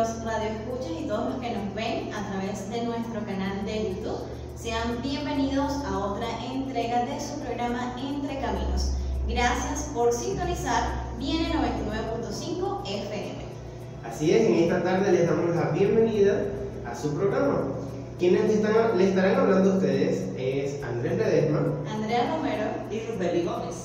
nuestros radioescuchas y todos los que nos ven a través de nuestro canal de YouTube, sean bienvenidos a otra entrega de su programa Entre Caminos. Gracias por sintonizar Viene 99.5 FM. Así es, en esta tarde les damos la bienvenida a su programa. Quienes le estarán hablando a ustedes es Andrés Ledesma, Andrea Romero y Rubeli Gómez.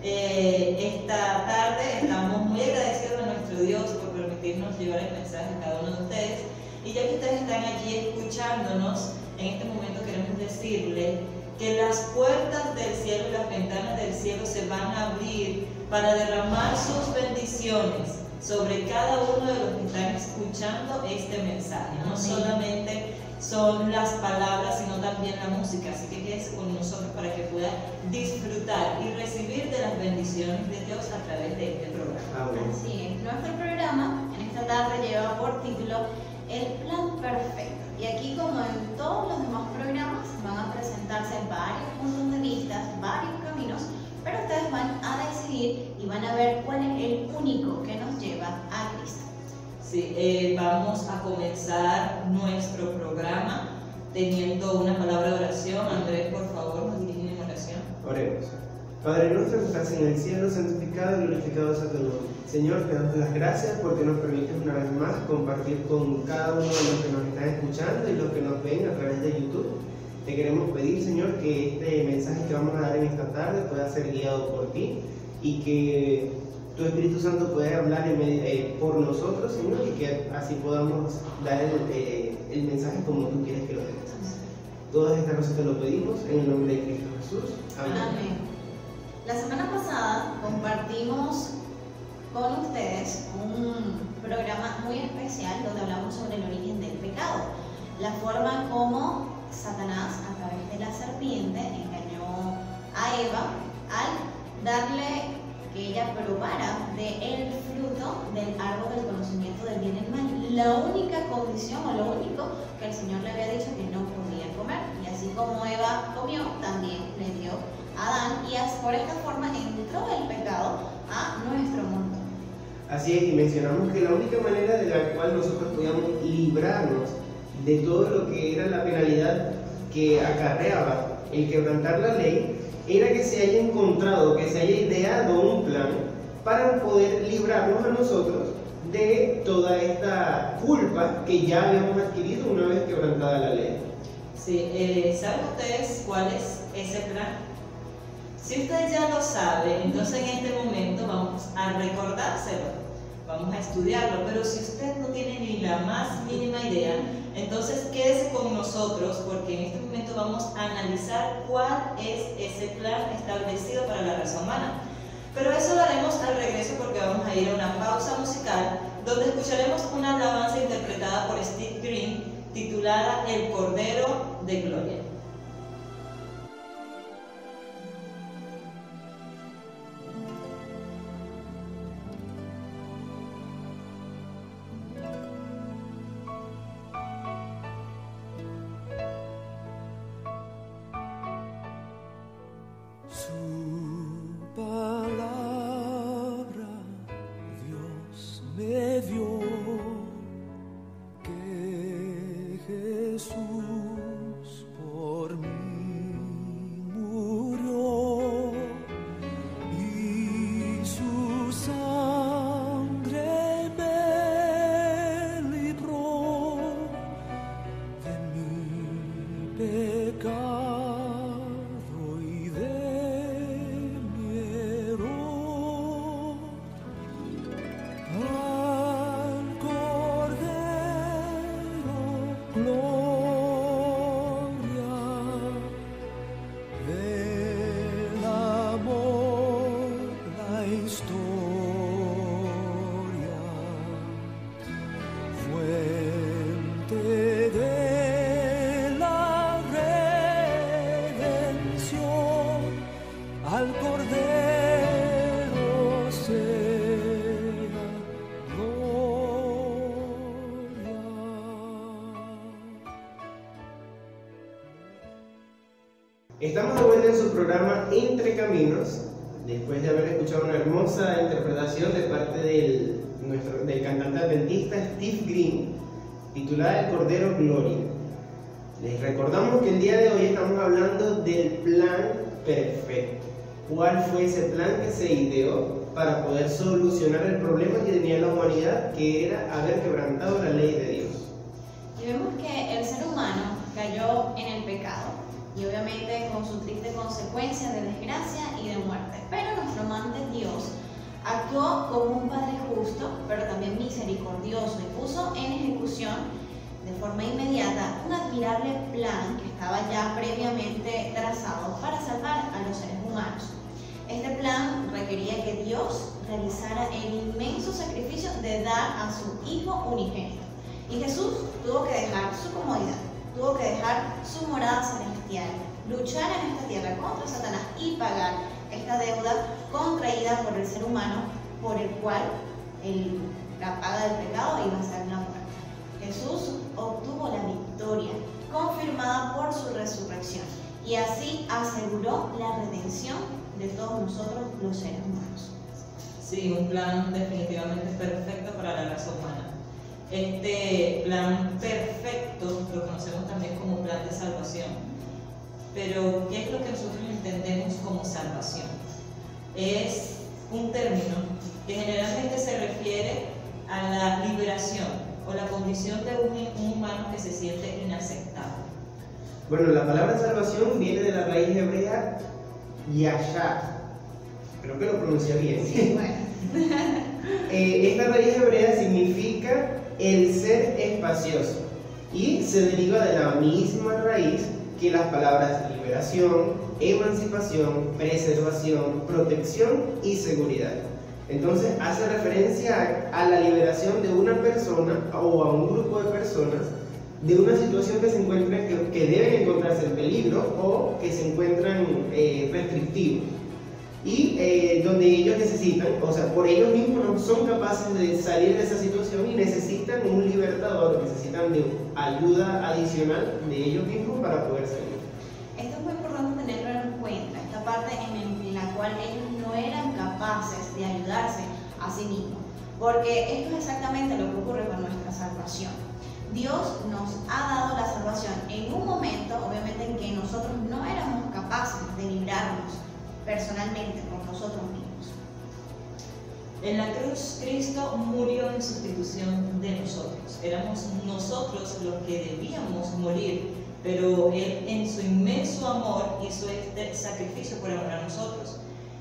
Esta tarde estamos muy agradecidos a nuestro Dios por permitirnos llevar el mensaje a cada uno de ustedes. Y ya que ustedes están allí escuchándonos, en este momento queremos decirles que las puertas del cielo y las ventanas del cielo se van a abrir para derramar sus bendiciones sobre cada uno de los que están escuchando este mensaje. No solamente son las palabras, sino también la música. Así que quédese con nosotros para que pueda disfrutar y recibir de las bendiciones de Dios a través de este programa. Así es, nuestro programa en esta tarde lleva por título El Plan Perfecto. Y aquí, como en todos los demás programas, van a presentarse varios puntos de vista, varios caminos, pero ustedes van a decidir y van a ver cuál es el único que nos lleva a Cristo. Sí, vamos a comenzar nuestro programa teniendo una palabra de oración. Andrés, por favor, nos dirige en oración. Oremos. Padre nuestro que estás en el cielo, santificado y glorificado sea tu nombre. Señor, te damos las gracias porque nos permites una vez más compartir con cada uno de los que nos están escuchando y los que nos ven a través de YouTube. Te queremos pedir, Señor, que este mensaje que vamos a dar en esta tarde pueda ser guiado por ti y que tu Espíritu Santo pueda hablar por nosotros, Señor, y que así podamos dar el mensaje como tú quieres que lo demos. Todas estas cosas te lo pedimos en el nombre de Cristo Jesús. Amén. Amén. La semana pasada compartimos con ustedes un programa muy especial donde hablamos sobre el origen del pecado, la forma como Satanás, a través de la serpiente, engañó a Eva al darle que ella probara del fruto del árbol del conocimiento del bien y el mal. La única condición o lo único que el Señor le había dicho que no podía comer. Y así como Eva comió, también le dio a Adán, y por esta forma entró el pecado a nuestro mundo. Así es, y mencionamos que la única manera de la cual nosotros podíamos librarnos de todo lo que era la penalidad que acarreaba el quebrantar la ley, era que se haya encontrado, que se haya ideado un plan para poder librarnos a nosotros de toda esta culpa que ya habíamos adquirido una vez quebrantada la ley. Sí, ¿saben ustedes cuál es ese plan? Si usted ya lo sabe, entonces en este momento vamos a recordárselo, vamos a estudiarlo, pero si usted no tiene ni la más mínima idea, entonces quédese con nosotros porque en este momento vamos a analizar cuál es ese plan establecido para la raza humana. Pero eso lo haremos al regreso porque vamos a ir a una pausa musical donde escucharemos una alabanza interpretada por Steve Green titulada El Cordero de Gloria. Estamos de vuelta en su programa Entre Caminos, después de haber escuchado una hermosa interpretación de parte del del cantante adventista Steve Green, titulada El Cordero Gloria. Les recordamos que el día de hoy estamos hablando del plan perfecto. ¿Cuál fue ese plan que se ideó para poder solucionar el problema que tenía la humanidad, que era haber quebrantado la ley de Dios? Y vemos que el ser humano cayó en el pecado y obviamente con su triste consecuencia de desgracia y de muerte. Pero nuestro amante Dios actuó como un Padre justo, pero también misericordioso, y puso en ejecución de forma inmediata un admirable plan que estaba ya previamente trazado para salvar a los seres humanos. Este plan requería que Dios realizara el inmenso sacrificio de dar a su Hijo unigénito. Y Jesús tuvo que dejar su comodidad, tuvo que dejar su morada celestial, luchar en esta tierra contra Satanás y pagar esta deuda contraída por el ser humano, por el cual la paga del pecado iba a ser la muerte. Jesús obtuvo la victoria, confirmada por su resurrección, y así aseguró la redención de todos nosotros los seres humanos. Sí, un plan definitivamente perfecto para la raza humana. Este plan perfecto lo conocemos también como plan de salvación. Pero, ¿qué es lo que nosotros entendemos como salvación? Es un término que generalmente se refiere a la liberación o la condición de un humano que se siente inaceptable. Bueno, la palabra salvación viene de la raíz hebrea yashar. Creo que lo pronuncia bien. Sí, bueno. Esta raíz hebrea significa el ser espacioso y se deriva de la misma raíz que las palabras liberación, emancipación, preservación, protección y seguridad. Entonces hace referencia a la liberación de una persona o a un grupo de personas de una situación que se encuentra, que deben encontrarse en peligro o que se encuentran restrictivos, y donde ellos necesitan, o sea, por ellos mismos no son capaces de salir de esa situación y necesitan un libertador, necesitan de ayuda adicional de ellos mismos para poder salir. Esto es muy importante tenerlo en cuenta, esta parte en la cual ellos no eran capaces de ayudarse a sí mismos, porque esto es exactamente lo que ocurre con nuestra salvación. Dios nos ha dado la salvación en un momento, obviamente, en que nosotros no éramos capaces de librarnos personalmente por nosotros mismos. En la cruz, Cristo murió en sustitución de nosotros. Éramos nosotros los que debíamos morir, pero Él, en su inmenso amor, hizo este sacrificio por amor a nosotros.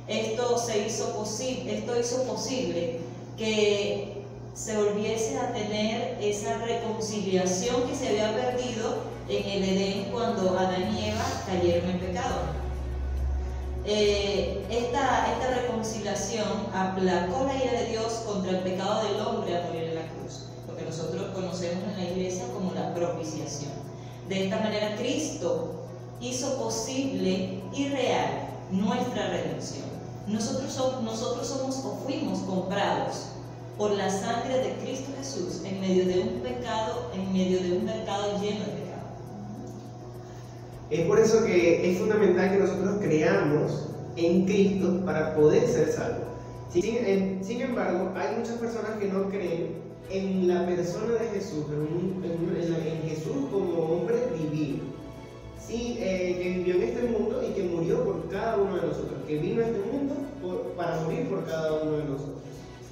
Esto hizo posible que se volviese a tener esa reconciliación que se había perdido en el Edén cuando Adán y Eva cayeron en pecado. Esta reconciliación aplacó la ira de Dios contra el pecado del hombre al morir en la cruz, lo que nosotros conocemos en la iglesia como la propiciación. De esta manera, Cristo hizo posible y real nuestra redención. Nosotros somos o fuimos comprados por la sangre de Cristo Jesús en medio de un mercado lleno de pecado. Es por eso que es fundamental que nosotros creamos en Cristo para poder ser salvos. Sin embargo, hay muchas personas que no creen en la persona de Jesús, en Jesús como hombre divino, sí, que vivió en este mundo y que murió por cada uno de nosotros, que vino a este mundo para morir por cada uno de nosotros.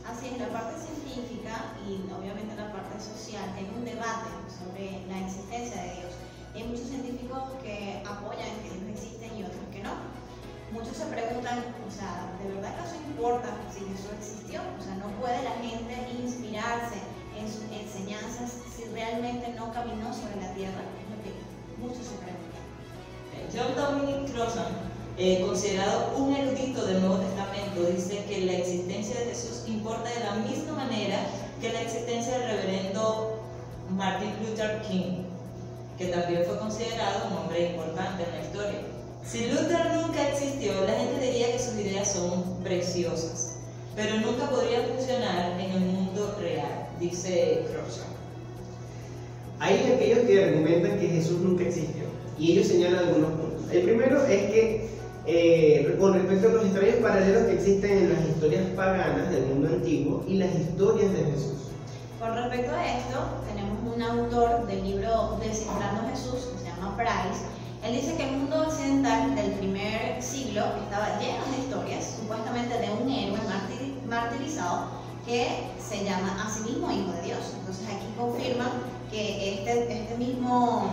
Así es, la parte científica y obviamente la parte social tiene un debate sobre la existencia de Dios. Hay muchos científicos que apoyan que Dios existe y otros que no. Muchos se preguntan, o sea, ¿de verdad acaso importa si Jesús existió? O sea, ¿no puede la gente inspirarse en sus enseñanzas si realmente no caminó sobre la tierra? Es lo que muchos se preguntan. John Dominic Crossan, considerado un erudito del Nuevo Testamento, dice que la existencia de Jesús importa de la misma manera que la existencia del reverendo Martin Luther King, que también fue considerado un hombre importante en la historia. Si Luther nunca existió, la gente diría que sus ideas son preciosas, pero nunca podría funcionar en el mundo real, dice Crossan. Hay aquellos que argumentan que Jesús nunca existió, y ellos señalan algunos puntos. El primero es que con respecto a los extraños paralelos que existen en las historias paganas del mundo antiguo y las historias de Jesús. Con respecto a esto, tenemos un autor del libro Descifrando a Jesús, que se llama Price. Él dice que el mundo occidental del primer siglo estaba lleno de historias, supuestamente de un héroe martirizado que se llama a sí mismo Hijo de Dios. Entonces aquí confirma que este mismo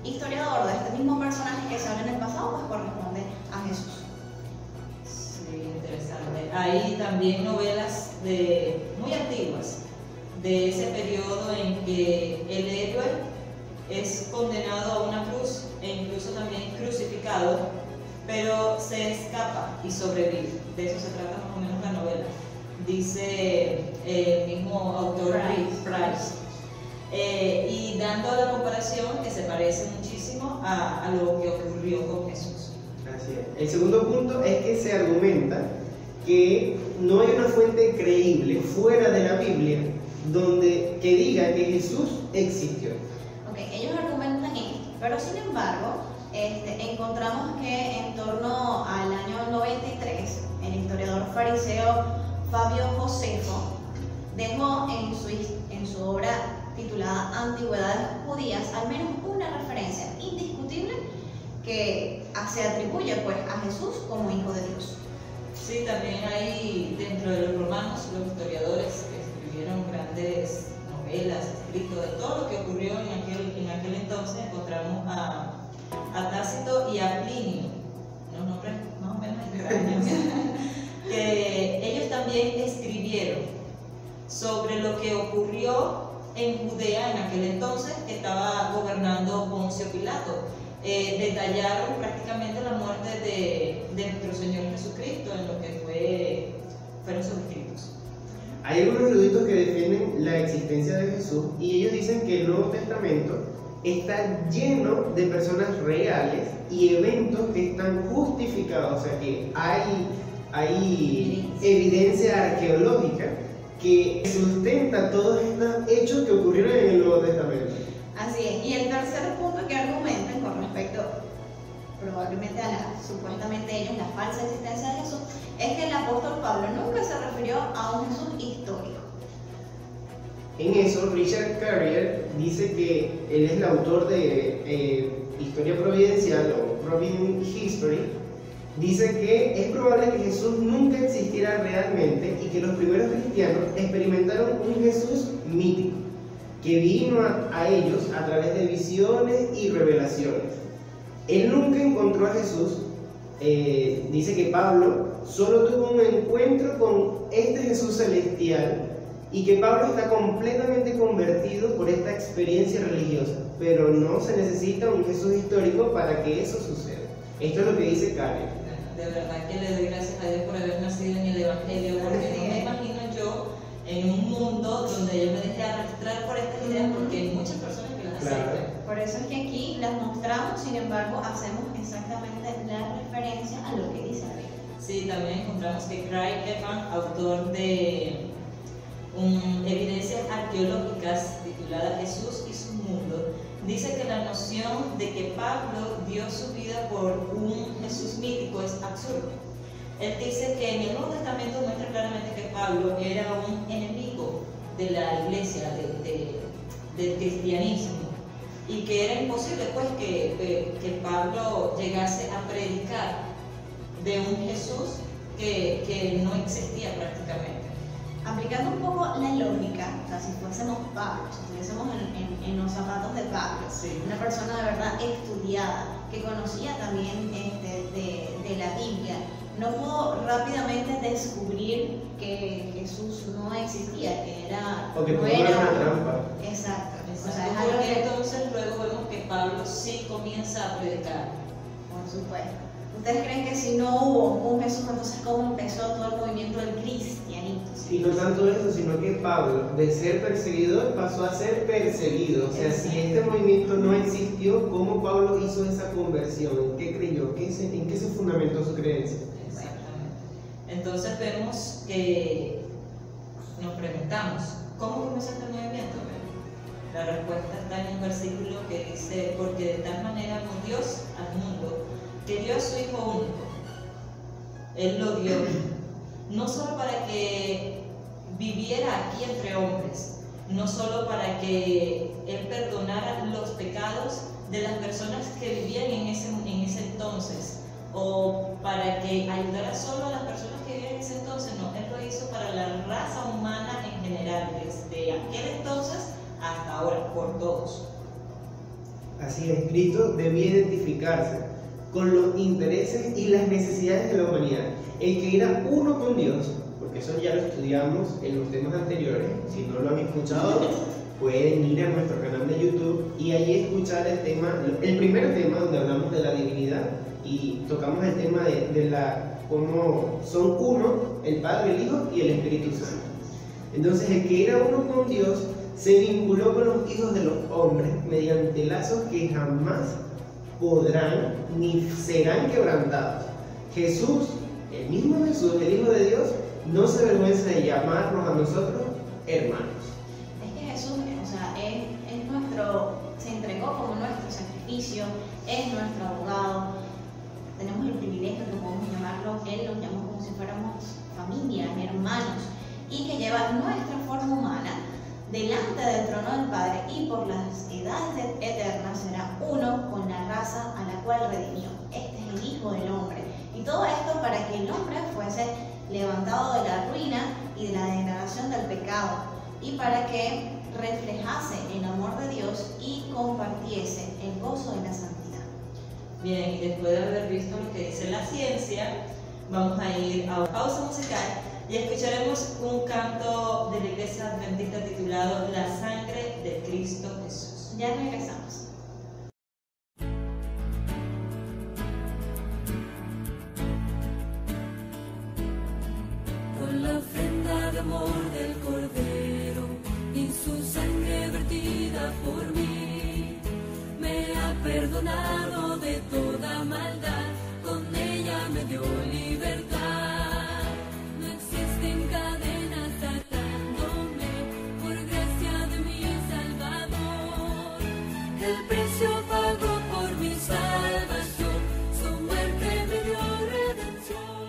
historiador, de este mismo personaje que se habla en el pasado, pues corresponde a Jesús. Sí, interesante. Hay también novelas muy antiguas de ese periodo en que el héroe es condenado a una cruz e incluso también crucificado, pero se escapa y sobrevive. De eso se trata más o menos la novela, dice el mismo autor Price. Y dando la comparación que se parece muchísimo a lo que ocurrió con Jesús. Así es. El segundo punto es que se argumenta que no hay una fuente creíble fuera de la Biblia que diga que Jesús existió. Ok, ellos argumentan esto, pero sin embargo, encontramos que en torno al año 93, el historiador fariseo Fabio Josefo dejó en su obra titulada Antigüedades Judías al menos una referencia indiscutible que se atribuye pues a Jesús como Hijo de Dios. Sí, también hay dentro de los romanos los historiadores que escribieron grandes novelas, escritos de todo lo que ocurrió en aquel entonces. Encontramos a Tácito y a Plinio, unos nombres más o menos extraños, que ellos también escribieron sobre lo que ocurrió en Judea en aquel entonces, que estaba gobernando Poncio Pilato. Detallaron prácticamente la muerte de nuestro Señor Jesucristo en lo que fueron sus escritos. Hay algunos eruditos que defienden la existencia de Jesús y ellos dicen que el Nuevo Testamento está lleno de personas reales y eventos que están justificados, o sea que hay evidencia arqueológica que sustenta todos estos hechos que ocurrieron en el Nuevo Testamento. Así es, y el tercer punto que argumentan con respecto probablemente a supuestamente ellos, la falsa existencia de Jesús, es que el apóstol Pablo nunca se refirió a un Jesús histórico. En eso, Richard Carrier dice que él es el autor de Historia Providencial o Providence History. Dice que es probable que Jesús nunca existiera realmente y que los primeros cristianos experimentaron un Jesús mítico que vino a ellos a través de visiones y revelaciones. Él nunca encontró a Jesús. Dice que Pablo solo tuvo un encuentro con este Jesús celestial y que Pablo está completamente convertido por esta experiencia religiosa, pero no se necesita un Jesús histórico para que eso suceda. Esto es lo que dice Carrier. De verdad que le doy gracias a Dios por haber nacido en el Evangelio, porque no me imagino yo en un mundo donde yo me dejé arrastrar por estas ideas, porque hay muchas personas que las aceptan. Por eso es que aquí las mostramos, sin embargo, hacemos exactamente la referencia a lo que dice la Biblia. Sí, también encontramos que Craig Evan, autor de Evidencias Arqueológicas titulada Jesús y su mundo, dice que la noción de que Pablo dio su vida por un Jesús mítico es absurdo. Él dice que en el Nuevo Testamento muestra claramente que Pablo era un enemigo de la iglesia, del cristianismo, y que era imposible pues que Pablo llegase a predicar de un Jesús que no existía prácticamente. Aplicando un poco la lógica, o sea, si fuésemos Pablo, si estuviésemos en los zapatos de Pablo, Sí. una persona de verdad estudiada, que conocía también de la Biblia, no pudo rápidamente descubrir que Jesús no existía, que era... O que no no era era una trampa. Exacto. O sea, es Exacto, algo porque que, entonces luego vemos que Pablo sí comienza a predicar. por supuesto. ¿Ustedes creen que si no hubo un Jesús, entonces cómo empezó todo el movimiento del cristianismo? Y no tanto eso, sino que Pablo, de ser perseguidor, pasó a ser perseguido. O sea, si este movimiento no existió, ¿cómo Pablo hizo esa conversión? ¿En qué creyó? ¿En qué se fundamentó su creencia? Exactamente. Entonces vemos que nos preguntamos, ¿cómo comenzó este movimiento? La respuesta está en un versículo que dice, porque de tal manera amó Dios al mundo, que dio a su Hijo único, Él lo dio, no solo para que viviera aquí entre hombres, no solo para que Él perdonara los pecados de las personas que vivían en ese entonces, o para que ayudara solo a las personas que vivían en ese entonces, no, Él lo hizo para la raza humana en general, desde aquel entonces hasta ahora, por todos. Así es, Cristo debía identificarse con los intereses y las necesidades de la humanidad. El que era uno con Dios, porque eso ya lo estudiamos en los temas anteriores, si no lo han escuchado, pueden ir a nuestro canal de YouTube y allí escuchar el primer tema donde hablamos de la divinidad y tocamos el tema de cómo son uno, el Padre, el Hijo y el Espíritu Santo. Entonces el que era uno con Dios se vinculó con los hijos de los hombres mediante lazos que jamás podrán ni serán quebrantados. Jesús, el mismo Jesús, el Hijo de Dios, no se avergüenza de llamarnos a nosotros hermanos. Es que Jesús, se entregó como nuestro sacrificio, es nuestro abogado. Tenemos el privilegio de podemos llamarlo, Él nos llama como si fuéramos familia, hermanos, y que lleva nuestra forma humana delante del trono del Padre y por las edades eternas será uno con la raza a la cual redimió. Este es el Hijo del Hombre. Y todo esto para que el hombre fuese levantado de la ruina y de la degradación del pecado y para que reflejase el amor de Dios y compartiese el gozo de la santidad. Bien, y después de haber visto lo que dice la ciencia, vamos a ir a una pausa musical y escucharemos un canto de la Iglesia Adventista titulado La sangre de Cristo Jesús. Ya regresamos. Con la ofrenda de amor del Cordero y su sangre vertida por mí, me ha perdonado de toda maldad, con ella me dio libertad. No existen cadenas atándome, por gracia de mi Salvador. El precio pagó por mi salvación, su muerte me dio redención.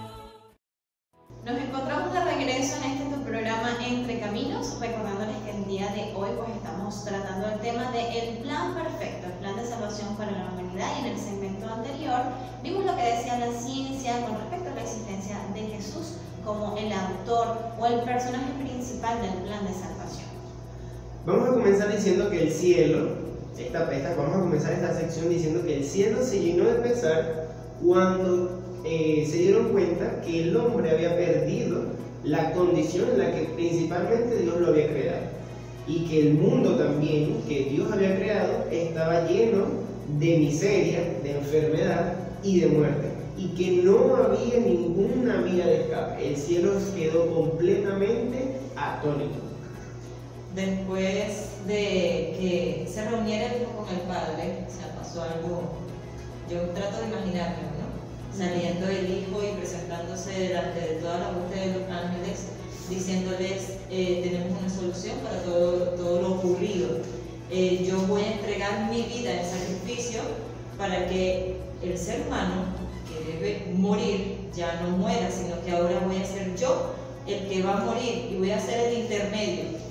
Nos encontramos de regreso en este tu programa Entre Caminos, recordándoles que el día de hoy pues estamos tratando el tema del plan perfecto, el plan de salvación para la humanidad, y en el segmento anterior vimos lo que decía la ciencia con respecto a la existencia de Jesús como el autor o el personaje principal del plan de salvación. Vamos a comenzar diciendo que el cielo, vamos a comenzar esta sección diciendo que el cielo se llenó de pesar cuando se dieron cuenta que el hombre había perdido la condición en la que principalmente Dios lo había creado y que el mundo también que Dios había creado estaba lleno de miseria, de enfermedad y de muerte y que no había ninguna vía de escape. El cielo quedó completamente atónito. Después de que se reuniera el Hijo con el Padre, o sea, pasó algo, yo trato de imaginarme, ¿no? Saliendo el Hijo y presentándose delante de toda la hueste de los ángeles, diciéndoles, tenemos una solución para todo lo ocurrido. Yo voy a entregar mi vida en sacrificio para que el ser humano que debe morir ya no muera, sino que ahora voy a ser yo el que va a morir y voy a ser el intermedio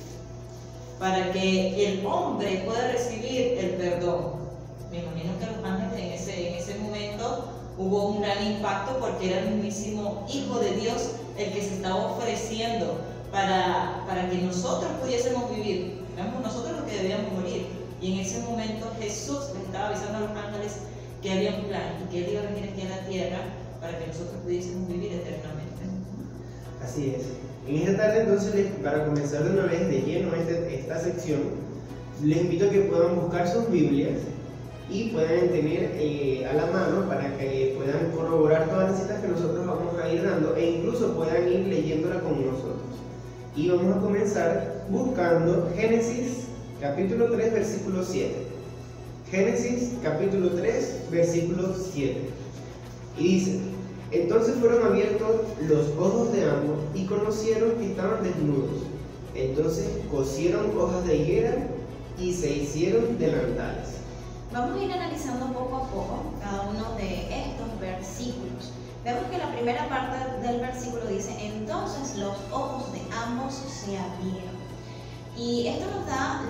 para que el hombre pueda recibir el perdón. Me imagino que los ángeles en ese momento hubo un gran impacto porque era el mismísimo Hijo de Dios el que se estaba ofreciendo para que nosotros pudiésemos vivir. Éramos nosotros los que debíamos morir. Y en ese momento Jesús les estaba avisando a los ángeles que había un plan y que Él iba a venir aquí a la tierra para que nosotros pudiésemos vivir eternamente. Así es. En esta tarde entonces, para comenzar de una vez de lleno esta sección, les invito a que puedan buscar sus Biblias y puedan tener a la mano para que puedan corroborar todas las citas que nosotros vamos a ir dando e incluso puedan ir leyéndola con nosotros. Y vamos a comenzar buscando Génesis capítulo 3 versículo 7. Génesis capítulo 3 versículo 7. Y dice: entonces fueron abiertos los ojos de ambos y conocieron que estaban desnudos. Entonces cosieron hojas de higuera y se hicieron delantales. Vamos a ir analizando poco a poco cada uno de estos versículos. Vemos que la primera parte gracia vieron. Y esto nos da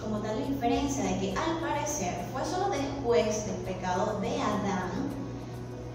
como tal la diferencia de que al parecer fue solo después del pecado de Adán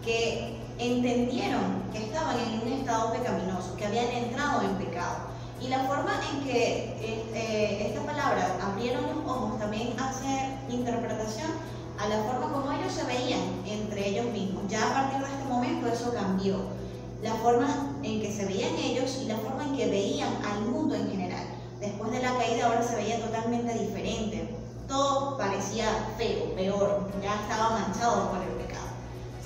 que entendieron que estaban en un estado pecaminoso, que habían entrado en pecado. Y la forma en que esta palabra abrieron los ojos también hace interpretación a la forma como ellos se veían entre ellos mismos. Ya a partir de este momento eso cambió. La forma en que se veían ellos y la forma en que veían al mundo en general. Después de la caída ahora se veía totalmente diferente. Todo parecía feo, peor, ya estaba manchado por el pecado.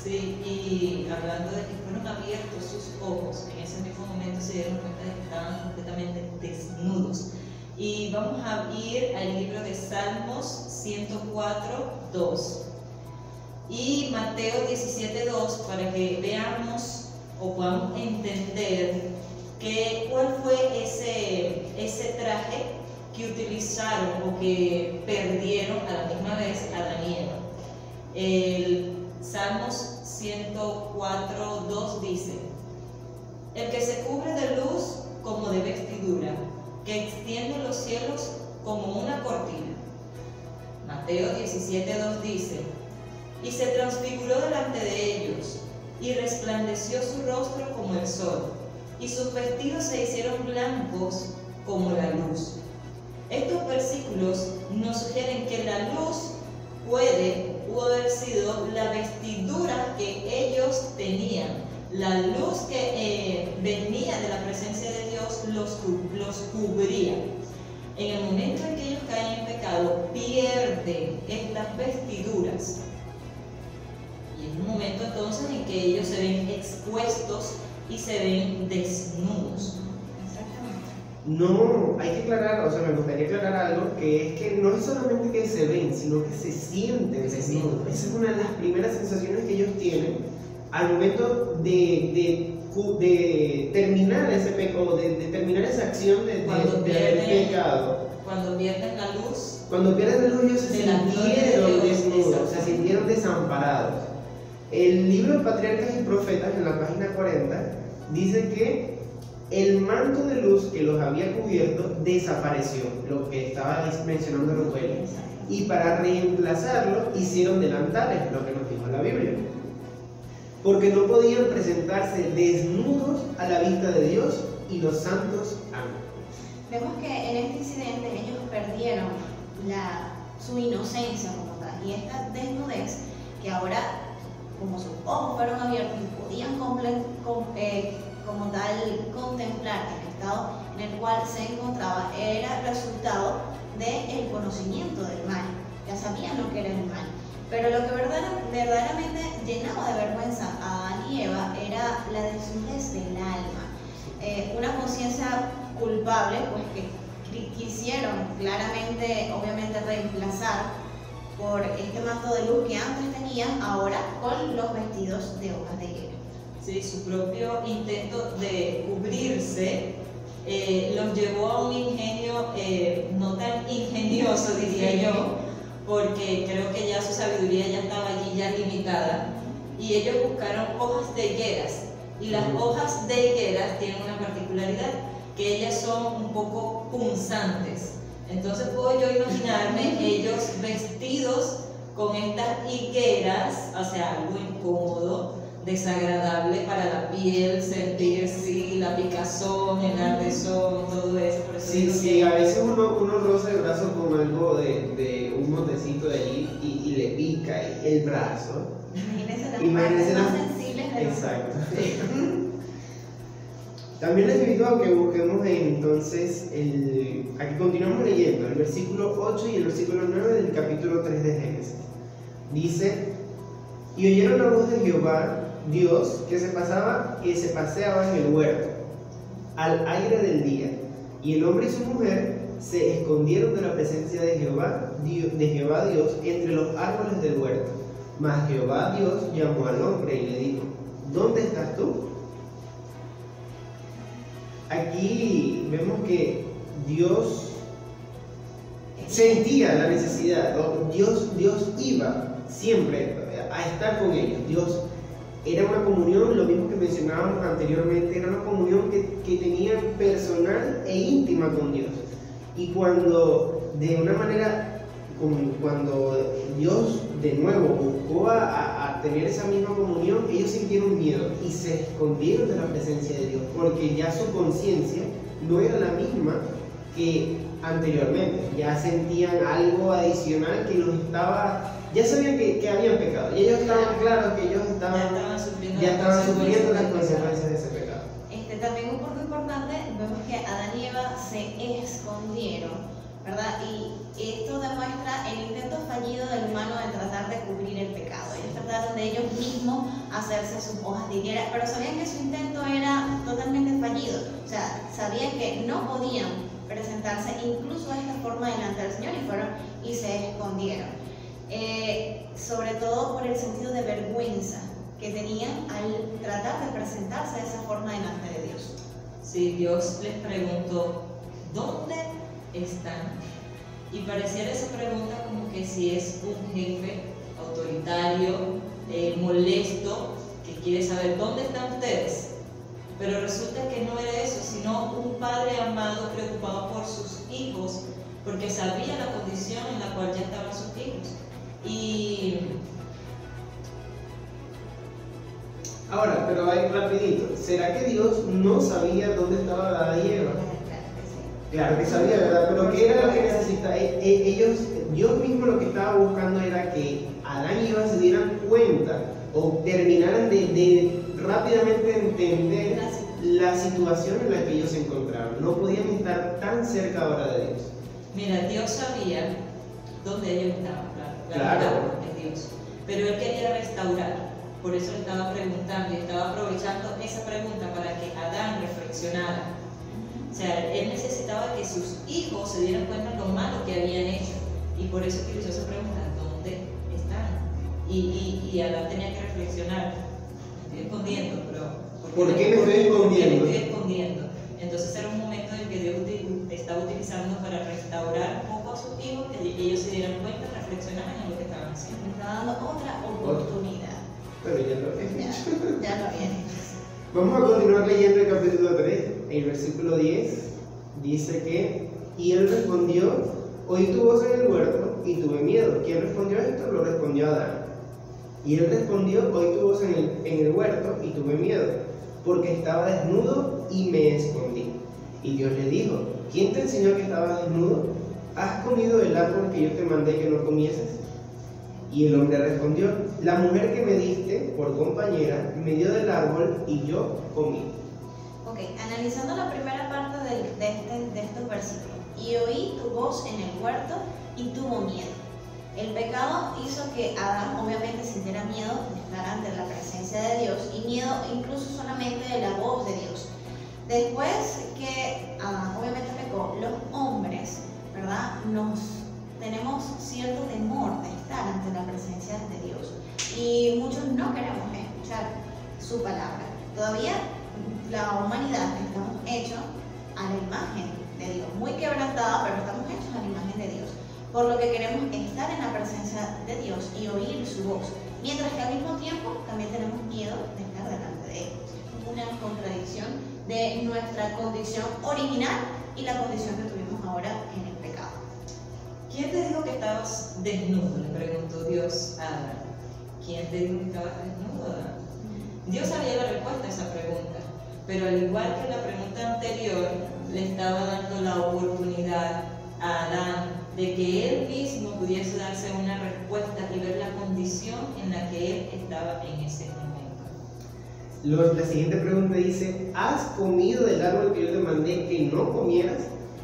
Sí, y hablando de que fueron abiertos sus ojos, en ese mismo momento se dieron cuenta de que estaban completamente desnudos. Y vamos a ir al libro de Salmos 104:2 y Mateo 17:2 para que veamos o podamos entender cuál fue ese traje que utilizaron o que perdieron a la misma vez Adán y Eva. El Salmos 104:2 dice: el que se cubre de luz como de vestidura, que extiende los cielos como una cortina. Mateo 17:2 dice: y se transfiguró delante de ellos, y resplandeció su rostro como el sol, y sus vestidos se hicieron blancos como la luz. Estos versículos nos sugieren que la luz pudo haber sido la vestidura que ellos tenían. La luz que venía de la presencia de Dios los cubría. En el momento en que ellos caen en pecado, pierden estas vestiduras. Y es un momento entonces en que ellos se ven expuestos y se ven desnudos. No, hay que aclarar, o sea, me gustaría aclarar algo, que es que no es solamente que se ven, sino que se sienten desnudos. Esa es una de las primeras sensaciones que ellos tienen al momento de terminar ese pecado, de terminar esa acción de pecado. Cuando pierden la luz. Cuando pierden la luz, ellos se sintieron desnudos, se sintieron desamparados. El libro de Patriarcas y Profetas, en la página 40, dice que el manto de luz que los había cubierto desapareció, lo que estaba mencionando Rubén, y para reemplazarlo hicieron delantales, lo que nos dijo la Biblia, porque no podían presentarse desnudos a la vista de Dios y los santos ángeles. Vemos que en este incidente ellos perdieron su inocencia como tal, y esta desnudez que ahora, como sus ojos fueron abiertos y podían como tal contemplar el estado en el cual se encontraba, era resultado del conocimiento del mal. Ya sabían lo que era el mal, pero lo que verdaderamente llenaba de vergüenza a Adán y Eva era la desnudez del alma, una conciencia culpable, pues que quisieron claramente, obviamente, reemplazar por este manto de luz que antes tenían, ahora con los vestidos de hojas de higuera. Sí, su propio intento de cubrirse los llevó a un ingenio no tan ingenioso, diría yo, porque creo que ya su sabiduría ya estaba allí ya limitada, y ellos buscaron hojas de higueras, y las hojas de higueras tienen una particularidad, que ellas son un poco punzantes. Entonces puedo yo imaginarme ellos vestidos con estas higueras, o sea, algo incómodo, desagradable para la piel, sentir sí, la picazón, el ardezón, todo eso. Por eso sí, a veces uno roza el brazo con algo de un montecito de allí y le pica el brazo. Imagínense las partes más sensibles de los... Exacto. También les invito a que busquemos entonces, aquí continuamos leyendo el versículo 8 y el versículo 9 del capítulo 3 de Génesis. Dice: y oyeron la voz de Jehová Dios que se paseaba en el huerto al aire del día, y el hombre y su mujer se escondieron de la presencia de Jehová Dios entre los árboles del huerto. Mas Jehová Dios llamó al hombre y le dijo: ¿dónde estás tú? Aquí vemos que Dios sentía la necesidad, Dios iba siempre a estar con ellos. Dios era una comunión, lo mismo que mencionábamos anteriormente, era una comunión que tenían personal e íntima con Dios. Y cuando de una manera, cuando Dios de nuevo buscó a tener esa misma comunión, ellos sintieron miedo y se escondieron de la presencia de Dios, porque ya su conciencia no era la misma que anteriormente. Ya sentían algo adicional que los estaba, ya sabían que habían pecado, y ellos estaban claros que ellos estaban sufriendo las consecuencias de ese pecado. También un punto importante, vemos que Adán y Eva se escondieron, ¿verdad? Y esto demuestra el intento fallido del humano de tratar de cubrir el pecado. Ellos trataron de ellos mismos hacerse sus hojas de higuera, pero sabían que su intento era totalmente fallido. O sea, sabían que no podían presentarse incluso de esta forma delante del Señor y fueron y se escondieron. Sobre todo por el sentido de vergüenza que tenían al tratar de presentarse de esa forma delante de Dios. Sí, Dios les preguntó, ¿dónde están? Y pareciera esa pregunta como que si es un jefe autoritario, molesto, que quiere saber dónde están ustedes. Pero resulta que no era eso, sino un padre amado preocupado por sus hijos, porque sabía la condición en la cual ya estaban sus hijos. Y ahora, pero ahí rapidito, ¿será que Dios no sabía dónde estaba Adán y Eva? Claro que sabía, ¿verdad? Pero ¿qué era lo que necesitaba? Dios mismo lo que estaba buscando era que Adán y Eva se dieran cuenta o terminaran de rápidamente entender la situación en la que ellos se encontraban. No podían estar tan cerca ahora de Dios. Mira, Dios sabía dónde ellos estaban, claro. Es Dios. Pero Él quería restaurar. Por eso le estaba preguntando y estaba aprovechando esa pregunta para que Adán reflexionara. O sea, él necesitaba que sus hijos se dieran cuenta de lo malo que habían hecho. Y por eso utilizó esa pregunta, ¿dónde están? Y Adán tenía que reflexionar. Me estoy escondiendo, pero ¿por qué me estoy escondiendo? ¿Por qué me estoy escondiendo? Entonces era un momento en que Dios estaba utilizando para restaurar un poco a sus hijos, que ellos se dieran cuenta, reflexionaran en lo que estaban haciendo. Está dando otra oportunidad. Pero ya lo he hecho. Ya lo habían hecho. Vamos a continuar leyendo el capítulo 3, el versículo 10, dice que, y él respondió, oí tu voz en el huerto y tuve miedo. ¿Quién respondió esto? Lo respondió Adán. Y él respondió, oí tu voz en el huerto y tuve miedo, porque estaba desnudo y me escondí. Y Dios le dijo, ¿quién te enseñó que estabas desnudo? ¿Has comido del árbol que yo te mandé que no comieses? Y el hombre respondió, la mujer que me diste por compañera me dio del árbol y yo comí. Ok, analizando la primera parte de estos versículos. Y oí tu voz en el huerto y tuvo miedo. El pecado hizo que Adán obviamente sintiera miedo de estar ante la presencia de Dios y miedo incluso solamente de la voz de Dios. Después que Adán obviamente pecó, los hombres, ¿verdad? Tenemos cierto temor de estar ante la presencia de Dios y muchos no queremos escuchar su palabra. Todavía la humanidad estamos hechos a la imagen de Dios, muy quebrantada, pero estamos hechos a la imagen de Dios, por lo que queremos estar en la presencia de Dios y oír su voz, mientras que al mismo tiempo también tenemos miedo de estar delante de Él. Es una contradicción de nuestra condición original y la condición que tuvimos ahora en el pecado. ¿Quién te dijo que estabas desnudo? Le preguntó Dios a Adán. ¿Quién te dijo que estabas desnudo, Adán? Dios sabía la respuesta a esa pregunta, pero al igual que la pregunta anterior, le estaba dando la oportunidad a Adán de que él mismo pudiese darse una respuesta y ver la condición en la que él estaba en ese momento. La siguiente pregunta dice, ¿has comido del árbol que yo te mandé que no comieras?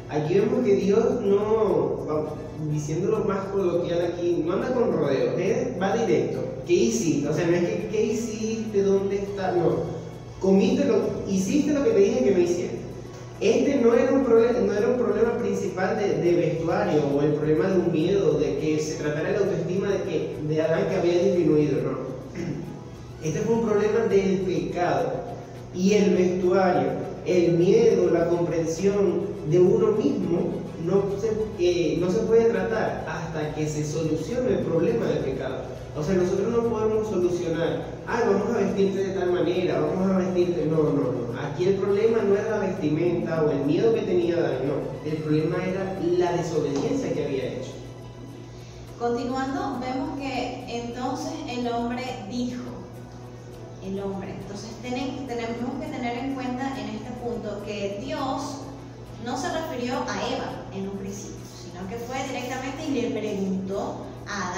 Aquí vemos que Dios no, diciéndolo más coloquial aquí, no anda con rodeos, va directo. ¿Qué hiciste? O sea, no es que ¿qué hiciste? ¿Dónde está? No. Hiciste lo que te dije que no hicieras. Este no era un problema principal de vestuario o el problema de un miedo, de que se tratara de la autoestima de Adán que había disminuido, no. Este fue un problema del pecado y el vestuario, el miedo, la comprensión de uno mismo no se puede tratar hasta que se solucione el problema del pecado. O sea, nosotros no podemos solucionar, vamos a vestirte de tal manera, vamos a vestirte, no. Aquí el problema no era la vestimenta o el miedo que tenía Adán, no. El problema era la desobediencia que había hecho. Continuando, vemos que entonces el hombre dijo, entonces tenemos que tener en cuenta en este punto que Dios no se refirió a Eva en un principio, sino que fue directamente y le preguntó a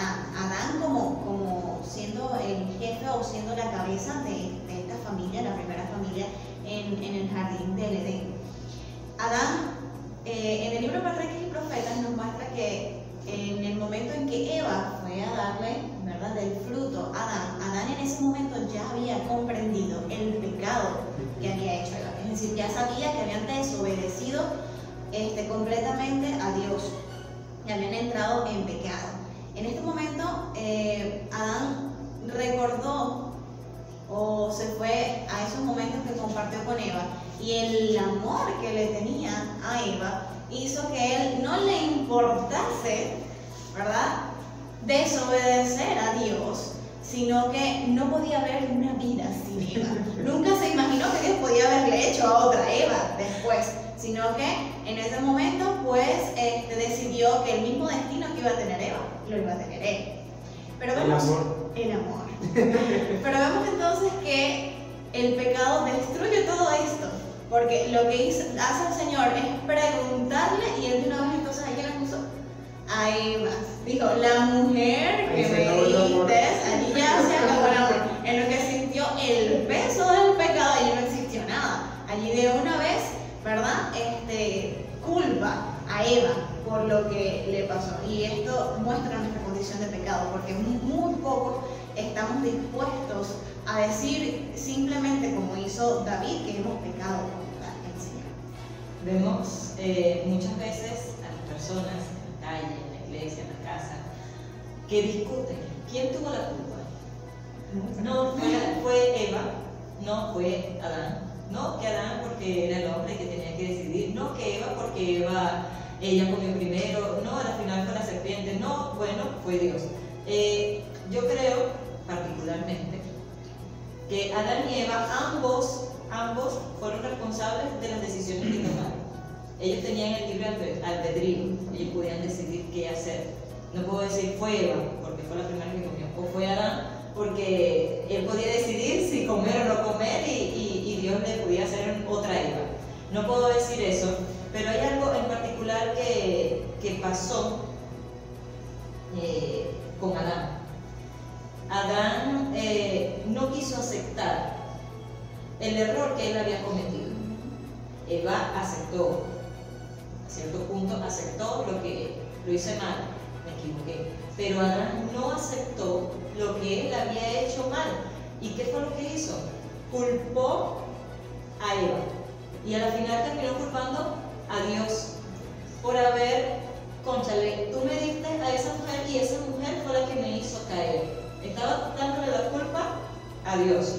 Adán como siendo el jefe o siendo la cabeza de esta familia, la primera familia en el jardín del Edén. Adán, en el libro Patriarcas y Profetas nos muestra que en el momento en que Eva fue a darle, ¿verdad?, del fruto a Adán en ese momento ya había comprendido el pecado que había hecho Eva, es decir, ya sabía que habían desobedecido completamente a Dios y habían entrado en pecado. En este momento, Adán recordó o se fue a esos momentos que compartió con Eva, y el amor que le tenía a Eva hizo que él no le importase, ¿verdad?, desobedecer a Dios, sino que no podía haber una vida sin Eva. Nunca se imaginó que Dios podía haberle hecho a otra Eva después, sino que en ese momento pues decidió que el mismo destino que iba a tener Eva lo iba a tener él. Pero vemos el amor. Pero vemos entonces que el pecado destruye todo esto, porque lo que hace el Señor es preguntarle, y él de una vez entonces, ¿a quién le puso? A Eva. Dijo, la mujer que me diste, allí ya se acabó el amor. En lo que sintió el peso del pecado, allí no existió nada. Allí de una vez, ¿verdad?, culpa a Eva por lo que le pasó. Y esto muestra nuestra condición de pecado, porque muy pocos estamos dispuestos a decir simplemente como hizo David, que hemos pecado contra el Señor. Vemos muchas veces a las personas en la calle, en la iglesia, en la casa, que discuten. ¿Quién tuvo la culpa? No fue Eva, no fue Adán, no que Adán porque era el hombre que tenía que decidir, no que Eva porque ella comió primero, no, al final fue la serpiente, no, bueno, fue Dios. Yo creo particularmente que Adán y Eva ambos fueron responsables de las decisiones que tomaron. Ellos tenían el libre albedrío, ellos podían decidir qué hacer. No puedo decir fue Eva porque fue la primera que comió, o fue Adán porque él podía decidir si comer o no comer y Dios le podía hacer otra Eva. No puedo decir eso, pero hay algo en particular que pasó con Adán. Adán no quiso aceptar el error que él había cometido. Eva aceptó, a cierto punto aceptó lo hice mal, me equivoqué, pero Adán no aceptó lo que él había hecho mal. ¿Y qué fue lo que hizo? Culpó a Eva y al final terminó culpando a Dios por haber, cónchale, tú me diste a esa mujer y esa mujer fue la que me hizo caer. Estaba dándole la culpa a Dios.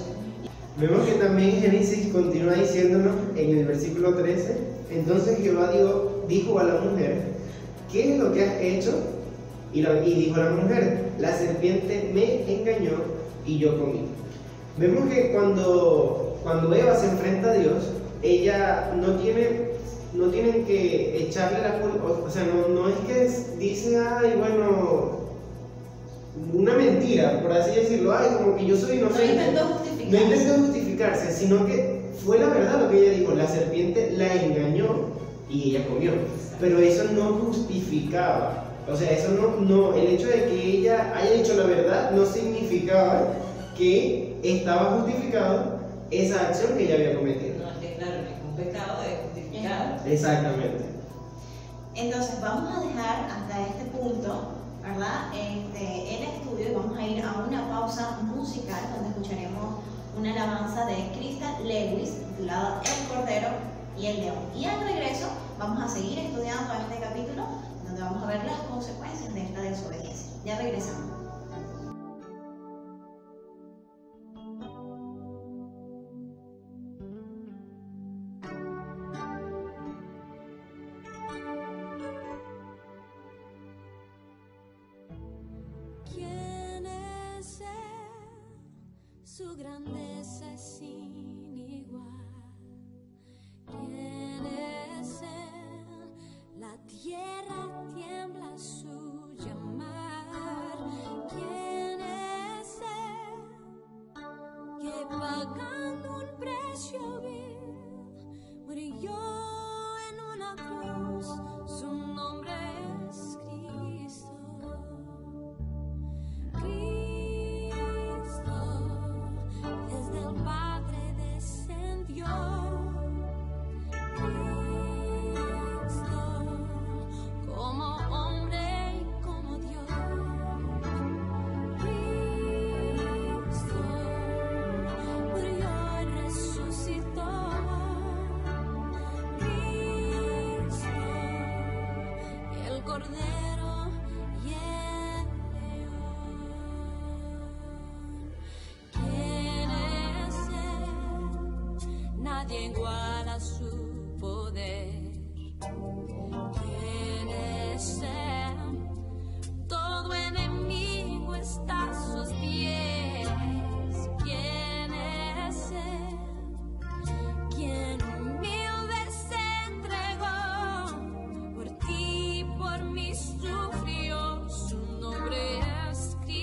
Vemos que también Génesis continúa diciéndonos en el versículo 13, entonces Jehová dijo a la mujer, ¿qué es lo que has hecho? Y dijo la mujer, la serpiente me engañó y yo comí. Vemos que cuando Eva se enfrenta a Dios, ella no tienen que echarle la culpa, o sea, no es que dice, ay, bueno, una mentira, por así decirlo, ay, como que yo soy inocente. No intentó justificarse, sino que fue la verdad lo que ella dijo, la serpiente la engañó y ella comió. Pero eso no justificaba, o sea, eso no, el hecho de que ella haya dicho la verdad no significaba que estaba justificado esa acción que ella había cometido. No, es que claro, ningún pecado es justificado. Exactamente. Entonces vamos a dejar hasta este punto, ¿verdad?, el estudio, y vamos a ir a una pausa musical donde escucharemos una alabanza de Crystal Lewis titulada El Cordero y el León. Y al regreso vamos a seguir estudiando este capítulo donde vamos a ver las consecuencias de esta desobediencia. Ya regresamos. ¿Quién Su grandeza es sin igual. ¿Quién es Él? La tierra tiembla a su llamar. ¿Quién es Él? Que pagando un precio vil murió en una cruz. Su nombre es Cristo. Desde el Padre descendió. Cristo, como hombre y como Dios. Cristo murió y resucitó. Cristo, el Cordero y el nadie iguala su poder. ¿Quién es Él? Todo enemigo está a sus pies. ¿Quién es Él? Quien humilde se entregó, por ti y por mí sufrió. Su nombre es Cristo.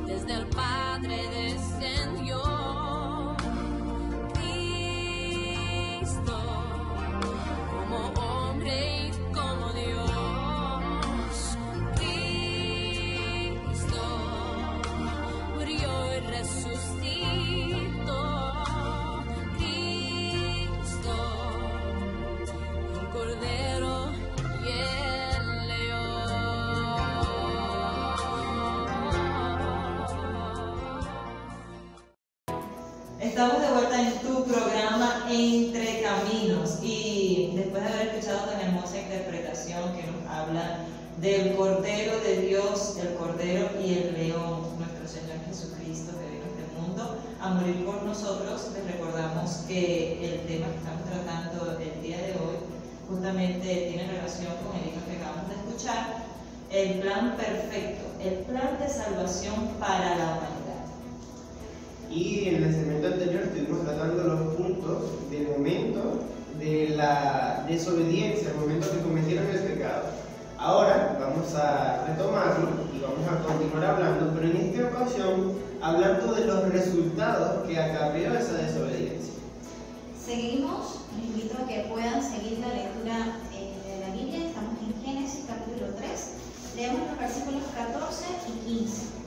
Desde el Padre descendió. Cristo, como hombre y como Dios. Cristo murió y resucitó. Cristo, el Cordero y el León. Estamos de vuelta en tu programa Entre Caminos y después de haber escuchado tan hermosa interpretación que nos habla del Cordero de Dios, el Cordero y el León, nuestro Señor Jesucristo que vino a este mundo a morir por nosotros, les recordamos que el tema que estamos tratando el día de hoy justamente tiene relación con el himno que acabamos de escuchar, el plan perfecto, el plan de salvación para la humanidad. Y en el segmento anterior estuvimos tratando los puntos del momento de la desobediencia, el momento que cometieron el pecado. Ahora vamos a retomarlo y vamos a continuar hablando, pero en esta ocasión hablando de los resultados que acarreó esa desobediencia. Seguimos, les invito a que puedan seguir la lectura de la Biblia. Estamos en Génesis capítulo 3, leemos los versículos 14 y 15.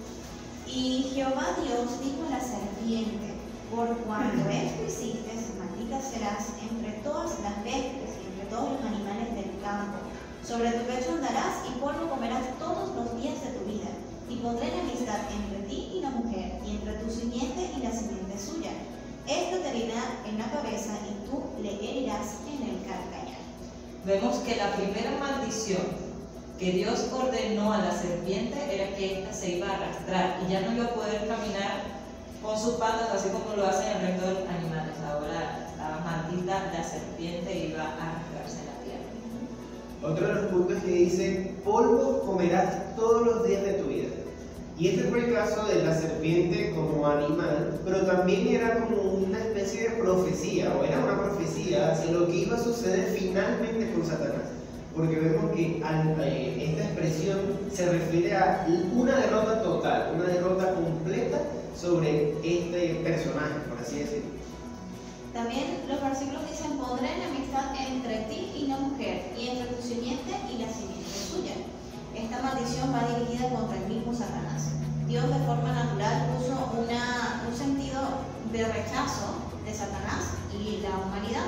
Y Jehová Dios dijo a la serpiente: por cuanto esto hiciste, maldita serás entre todas las bestias y entre todos los animales del campo. Sobre tu pecho andarás y polvo comerás todos los días de tu vida. Y pondré enemistad entre ti y la mujer, y entre tu simiente y la simiente suya. Esto te herirá en la cabeza y tú le herirás en el calcañar. Vemos que la primera maldición que Dios ordenó a la serpiente era que ésta se iba a arrastrar y ya no iba a poder caminar con sus patas así como lo hacen el resto de los animales. Ahora estaba maldita la serpiente iba a arrastrarse en la tierra. Otro de los puntos que dice: polvo comerás todos los días de tu vida. Y este fue el caso de la serpiente como animal, pero también era como una especie de profecía, o era una profecía hacia lo que iba a suceder finalmente con Satanás. Porque vemos que esta expresión se refiere a una derrota total, una derrota completa sobre este personaje, por así decirlo. También los versículos dicen: pondré enemistad entre ti y la mujer, y entre tu simiente y la simiente suya. Esta maldición va dirigida contra el mismo Satanás. Dios de forma natural puso un sentido de rechazo de Satanás y la humanidad.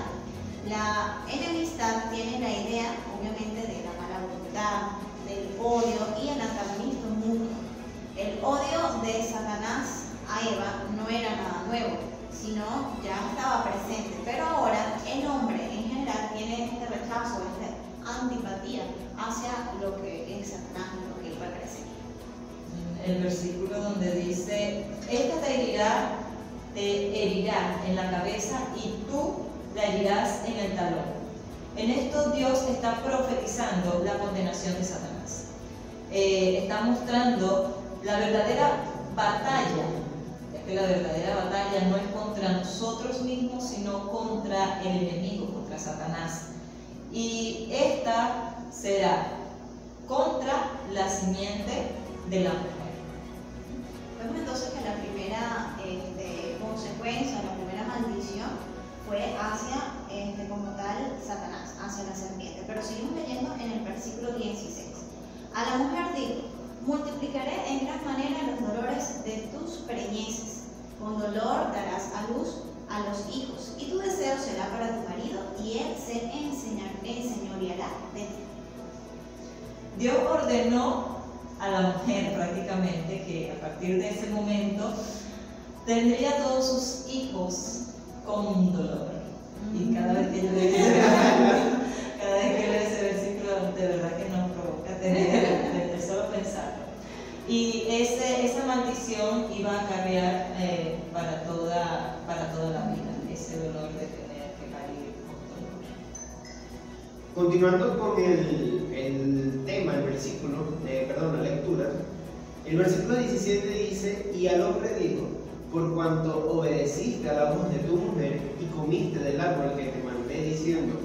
La enemistad tiene la idea, obviamente, de la mala voluntad, del odio y el antagonismo mutuo. El odio de Satanás a Eva no era nada nuevo, sino ya estaba presente, pero ahora el hombre en general tiene este rechazo, esta antipatía hacia lo que es Satanás y lo que él representa. El versículo donde dice: esta te herirá en la cabeza y tú la herirás en el talón. En esto Dios está profetizando la condenación de Satanás. está mostrando la verdadera batalla. Es que la verdadera batalla no es contra nosotros mismos, sino contra el enemigo, contra Satanás. Y esta será contra la simiente de la mujer. Vemos entonces que la primera consecuencia, la primera maldición fue hacia, como tal, Satanás, hacia la serpiente. Pero seguimos leyendo en el versículo 16. A la mujer dijo: multiplicaré en gran manera los dolores de tus preñeces. Con dolor darás a luz a los hijos, y tu deseo será para tu marido, y él se enseñoreará de ti. Dios ordenó a la mujer prácticamente que a partir de ese momento tendría todos sus hijos con un dolor. Y cada vez que yo leo ese versículo, de verdad que nos provoca tener de solo pensarlo. Y esa maldición iba a acarrear para toda la vida, ese dolor de tener que parir con dolor. Continuando con el tema, el versículo, la lectura, el versículo 17 dice: y al hombre dijo: por cuanto obedeciste a la voz de tu mujer y comiste del árbol que te mandé diciendo: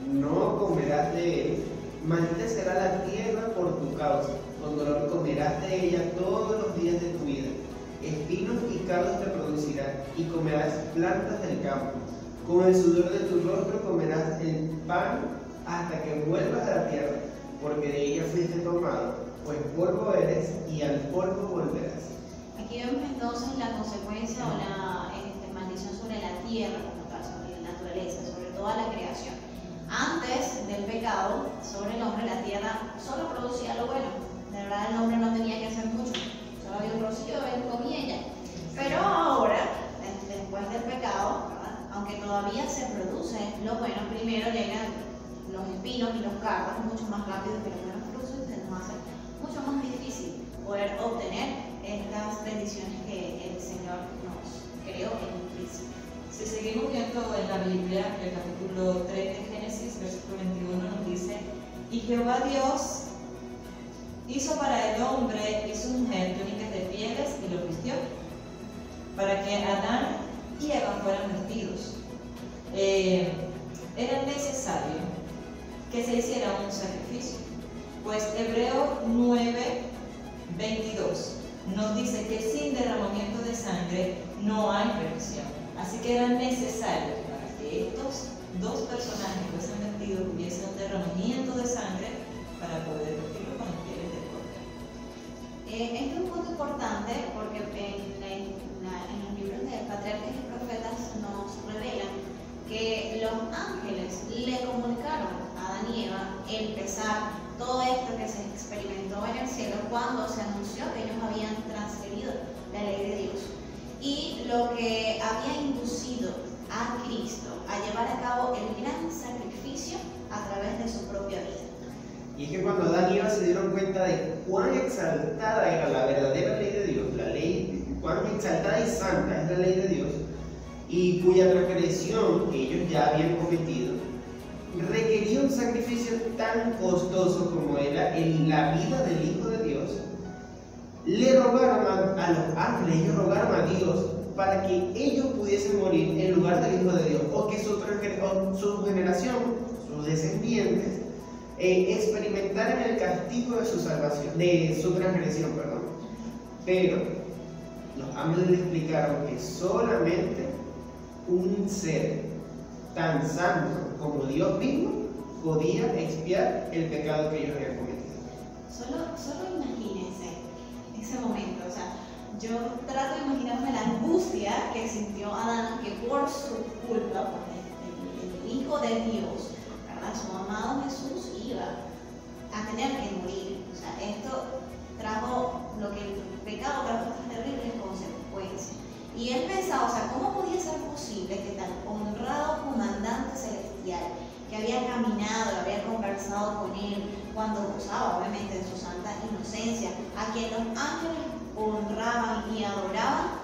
no comerás de él, maldita será la tierra por tu causa, con dolor comerás de ella todos los días de tu vida, espinos y cardos te producirá, y comerás plantas del campo, con el sudor de tu rostro comerás el pan hasta que vuelvas a la tierra, porque de ella fuiste tomado, pues polvo eres y al polvo volverás. Aquí vemos entonces la consecuencia o la maldición sobre la tierra, como tal, sobre la naturaleza, sobre toda la creación. Antes del pecado, sobre el hombre, la tierra solo producía lo bueno. De verdad, el hombre no tenía que hacer mucho, solo había un rocío, él comía y ya. Pero ahora, después del pecado, ¿verdad?, aunque todavía se produce lo bueno, primero llegan los espinos y los cardos mucho más rápido que los buenos frutos, y se nos hace mucho más difícil poder obtener estas bendiciones que el Señor nos creó en un principio. Si seguimos viendo en la Biblia, el capítulo 3 de Génesis, versículo 21 nos dice: y Jehová Dios hizo para el hombre y su mujer túnicas de pieles y los vistió, para que Adán y Eva fueran vestidos. Era necesario que se hiciera un sacrificio, pues Hebreo 9:22 nos dice que sin derramamiento de sangre no hay remisión. Así que era necesario que para que estos dos personajes fuesen vestidos hubiese un derramamiento de sangre para poder vestirlo con las pieles del cordero. Este es un punto importante porque en los libros de patriarcas y profetas nos revelan que los ángeles le comunicaron a Adán y Eva el pesar, todo esto que se experimentó en el cielo cuando se anunció que ellos habían transgredido la ley de Dios, y lo que había inducido a Cristo a llevar a cabo el gran sacrificio a través de su propia vida. Y es que cuando Adán y Eva se dieron cuenta de cuán exaltada era la verdadera ley de Dios, cuán exaltada y santa es la ley de Dios, y cuya transgresión que ellos ya habían cometido requería un sacrificio tan costoso como era la vida del Hijo de Dios, le rogaron a los ángeles, ellos rogaron a Dios para que ellos pudiesen morir en lugar del Hijo de Dios, o que su generación, sus descendientes, experimentaran el castigo de su salvación, de su transgresión, perdón. Pero los ángeles le explicaron que solamente un ser tan santo como Dios mismo podía expiar el pecado que ellos habían cometido. Solo imagínense ese momento, o sea, yo trato de imaginarme la angustia que sintió Adán, que por su culpa, por el Hijo de Dios, ¿verdad?, su amado Jesús, iba a tener que morir. O sea, esto trajo, lo que el pecado trajo, estas terribles consecuencias. Y él pensaba, o sea, ¿cómo podía ser posible que tan honrado comandante celestial, que había caminado, había conversado con él, cuando gozaba obviamente de su santa inocencia, a quien los ángeles honraban y adoraban,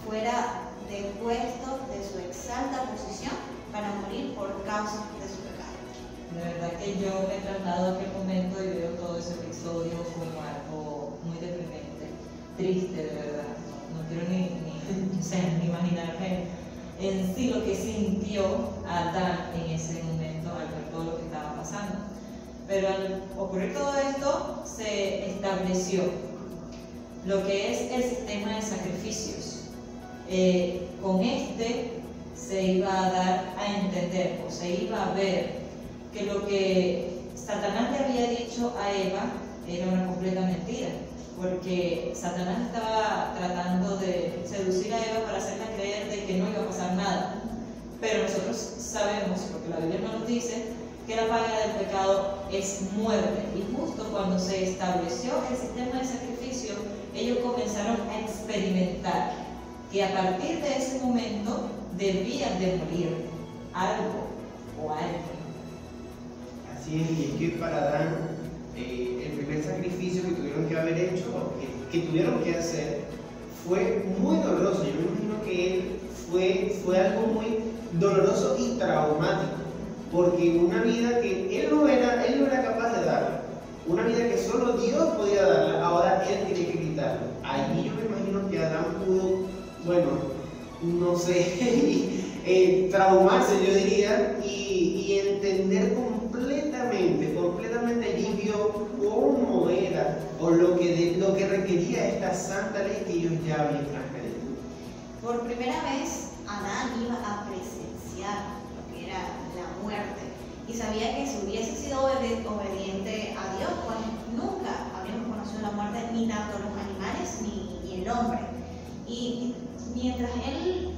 fuera depuesto de su exalta posición para morir por causa de su pecado? De verdad que yo me traslado a aquel momento y veo todo ese episodio como algo triste, de verdad. No quiero ni imaginarme en sí lo que sintió Adán en ese momento al ver todo lo que estaba pasando. Pero al ocurrir todo esto, se estableció lo que es el sistema de sacrificios. Con este se iba a dar a entender, o se iba a ver, que lo que Satanás le había dicho a Eva era una completa mentira, porque Satanás estaba tratando de seducir a Eva para hacerla creer de que no iba a pasar nada. Pero nosotros sabemos, porque la Biblia nos dice, que la paga del pecado es muerte. Y justo cuando se estableció el sistema de sacrificio, ellos comenzaron a experimentar que a partir de ese momento debían de morir algo o alguien. Así es, y es que para Adán, el primer sacrificio que tuvieron que haber hecho, que tuvieron que hacer, fue muy doloroso. Yo me imagino que fue algo muy doloroso y traumático, porque una vida que él no era capaz de darla, una vida que solo Dios podía darla, ahora él tiene que quitarla. Allí yo me imagino que Adán pudo, bueno, no sé, traumarse, yo diría, y entender completamente allí vio cómo era, o lo que requería esta santa ley que ellos ya habían transgredido. Por primera vez, Adán iba a presenciar lo que era la muerte, y sabía que si hubiese sido obediente a Dios, pues nunca habríamos conocido la muerte, ni tanto los animales ni el hombre. Y mientras él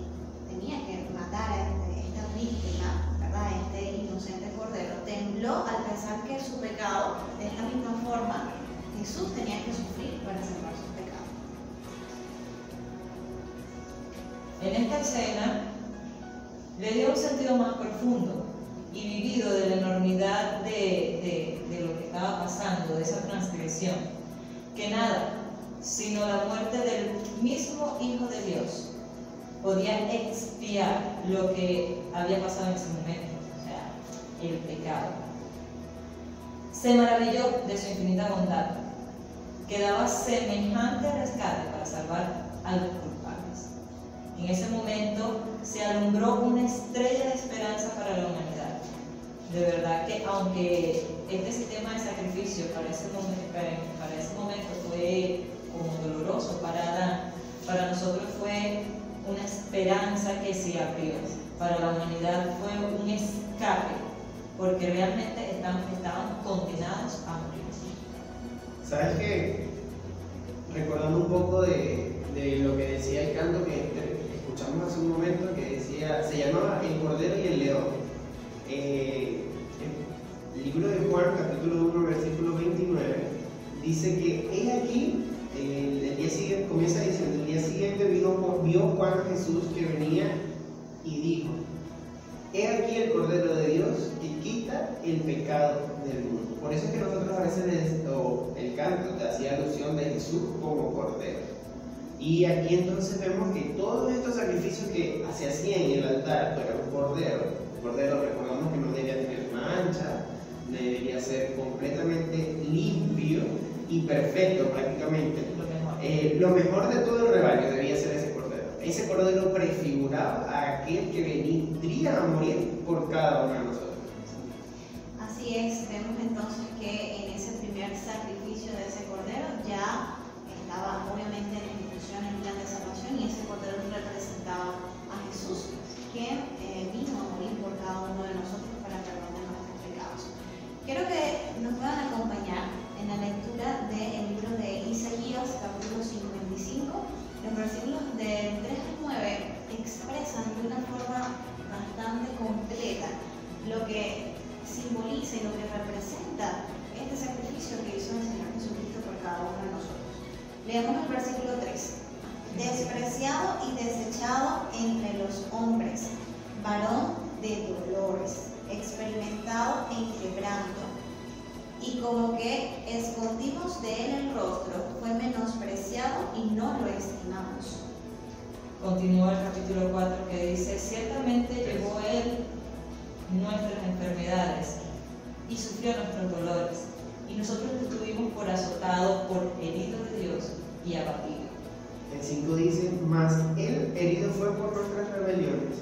tenía que matar a esta víctima, ¿verdad?, este inocente cordero, tembló al pensar que su pecado, de esta misma forma, Jesús tenía que sufrir para salvar sus pecados. En esta escena le dio un sentido más profundo y vivido de la enormidad de lo que estaba pasando, de esa transgresión, que nada, sino la muerte del mismo Hijo de Dios podía expiar lo que había pasado en ese momento, o sea, el pecado. Se maravilló de su infinita bondad, que daba semejante rescate para salvar a los culpables. En ese momento se alumbró una estrella de esperanza para la humanidad. De verdad que aunque este sistema de sacrificio para ese momento fue como doloroso para Adán, para nosotros fue una esperanza que se abrió. Para la humanidad fue un escape, porque realmente estaban condenados a morir. ¿Sabes qué? Recordando un poco de lo que decía el canto que escuchamos hace un momento, que decía, se llamaba El Cordero y el León. El libro de Juan, capítulo 1, versículo 29, dice que he aquí, el día siguiente, comienza diciendo, el día siguiente vio Juan a Jesús que venía y dijo, he aquí el Cordero de Dios que quita el pecado del mundo. Por eso es que nosotros a veces el canto te hacía alusión de Jesús como Cordero. Y aquí entonces vemos que todos estos sacrificios que se hacían en el altar, pues era un cordero. El cordero, recordamos que no debía tener mancha, debería ser completamente limpio y perfecto prácticamente. Lo mejor de todo el rebaño debía ser ese cordero. Ese cordero prefiguraba a aquel que vendría a morir por cada uno de nosotros. Así es, vemos entonces que en ese primer sacrificio de ese cordero ya estaba obviamente en ejecución el plan de salvación, y ese cordero representaba a Jesús, que vino a morir por cada uno de nosotros para perdonar nuestros pecados. Quiero que nos puedan acompañar en la lectura del libro de Isaías, capítulo 55. Los versículos del 3 al 9 expresan de una forma bastante completa lo que simboliza y lo que representa este sacrificio que hizo el Señor Jesucristo por cada uno de nosotros. Leemos el versículo 3. Despreciado y desechado entre los hombres, varón de dolores, experimentado en quebranto, y como que escondimos de él el rostro, fue menospreciado y no lo estimamos. Continúa el capítulo 4 que dice, ciertamente llevó él nuestras enfermedades y sufrió nuestros dolores, y nosotros lo tuvimos por azotado, por herido de Dios y abatido. El 5 dice, mas Él herido fue por nuestras rebeliones,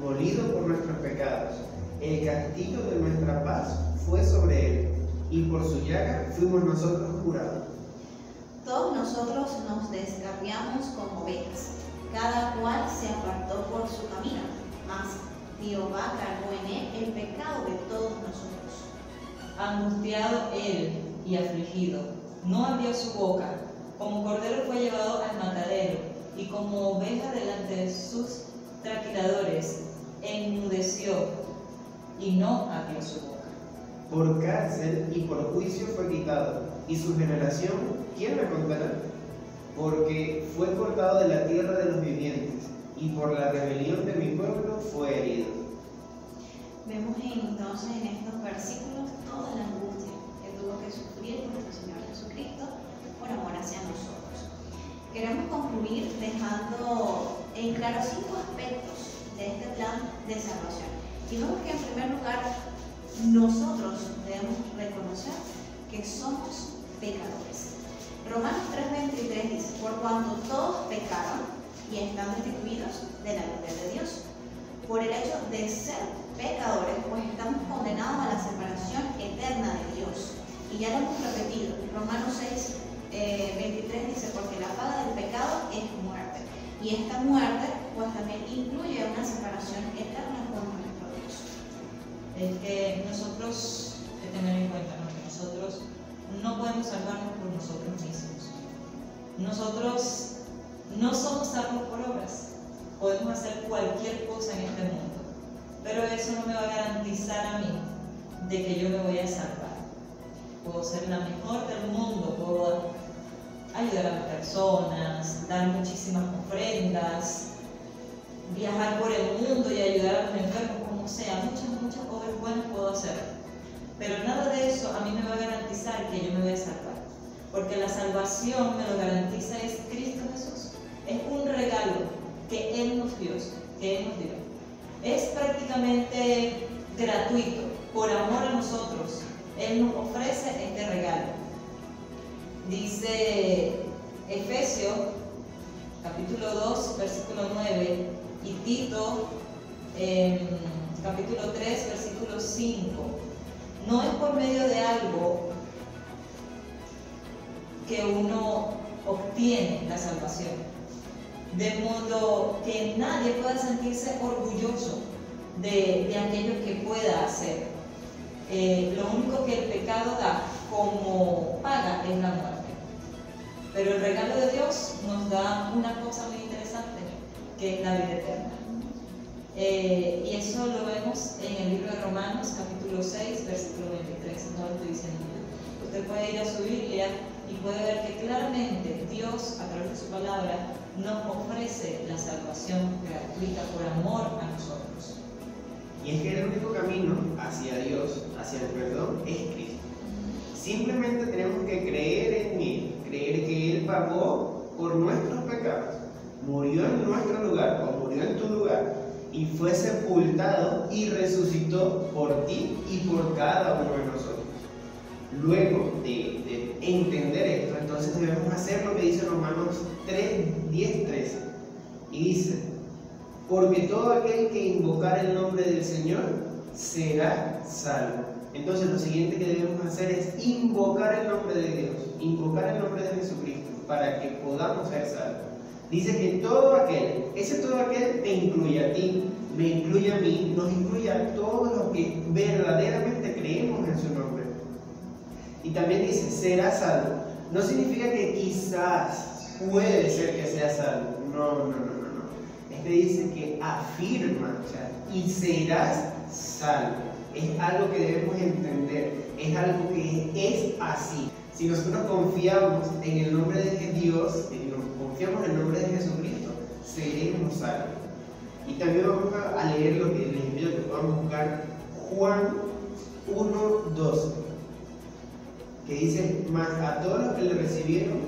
molido por nuestros pecados. El castigo de nuestra paz fue sobre Él, y por su llaga fuimos nosotros curados. Todos nosotros nos descarriamos como ovejas, cada cual se apartó por su camino, mas Jehová cargó en él el pecado de todos nosotros. Angustiado él y afligido, no abrió su boca, como cordero fue llevado al matadero, y como oveja delante de sus trasquiladores, enmudeció y no abrió su boca. Por cárcel y por juicio fue quitado, y su generación, ¿quién la contará? Porque fue cortado de la tierra de los vivientes, y por la rebelión de mi pueblo fue herido. Vemos entonces en estos versículos toda la angustia que tuvo que sufrir nuestro Señor Jesucristo por amor hacia nosotros. Queremos concluir dejando en claro 5 aspectos de este plan de salvación. Y vemos que en primer lugar nosotros debemos reconocer que somos pecadores. Romanos 3:23 dice, por cuanto todos pecaron y están destituidos de la gloria de Dios. Por el hecho de ser pecadores, pues estamos condenados a la separación eterna de Dios. Y ya lo hemos repetido, Romanos 6:23 dice, porque la paga del pecado es muerte. Y esta muerte, pues también incluye una separación eterna con nuestro Dios. Es que nosotros, hay que tener en cuenta, ¿no?, que nosotros no podemos salvarnos por nosotros mismos. Nosotros no somos salvos por obras. Podemos hacer cualquier cosa en este mundo, pero eso no me va a garantizar a mí de que yo me voy a salvar. Puedo ser la mejor del mundo, puedo ayudar a las personas, dar muchísimas ofrendas, viajar por el mundo y ayudar a los enfermos, como sea, muchas obras buenas puedo hacer. Pero nada de eso a mí me va a garantizar que yo me voy a salvar, porque la salvación me lo garantiza es Cristo Jesús. Es un regalo que Él nos dio, Es prácticamente gratuito, por amor a nosotros. Él nos ofrece este regalo. Dice Efesios, capítulo 2, versículo 9, y Tito, capítulo 3, versículo 5. No es por medio de algo que uno obtiene la salvación, de modo que nadie pueda sentirse orgulloso de aquello que pueda hacer. Lo único que el pecado da como paga es la muerte. Pero el regalo de Dios nos da una cosa muy interesante, que es la vida eterna. Y eso lo vemos en el libro de Romanos, capítulo 6, versículo 23. No lo estoy diciendo yo. Usted puede ir a su Biblia y puede ver que claramente Dios, a través de su palabra, nos ofrece la salvación gratuita por amor a nosotros. Y es que el único camino hacia Dios, hacia el perdón, es Cristo. Simplemente tenemos que creer en Él, creer que Él pagó por nuestros pecados, murió en nuestro lugar o murió en tu lugar, y fue sepultado y resucitó por ti y por cada uno de nosotros. Luego de entender esto, entonces debemos hacer lo que dice Romanos 3:10-13. Y dice, porque todo aquel que invocar el nombre del Señor será salvo. Entonces lo siguiente que debemos hacer es invocar el nombre de Dios, invocar el nombre de Jesucristo, para que podamos ser salvos. Dice que todo aquel, ese todo aquel te incluye a ti, me incluye a mí, nos incluye a todos los que verdaderamente creemos en su nombre. Y también dice, será salvo. No significa que quizás puede ser que sea salvo. No. Este dice que afirma, o sea, y serás salvo. Es algo que debemos entender, es algo que es así. Si nosotros confiamos en el nombre de Dios, y nos confiamos en el nombre de Jesucristo, seremos salvos. Y también vamos a leer lo que les pido que podamos buscar, Juan 1:12, que dice, mas a todos los que le recibieron,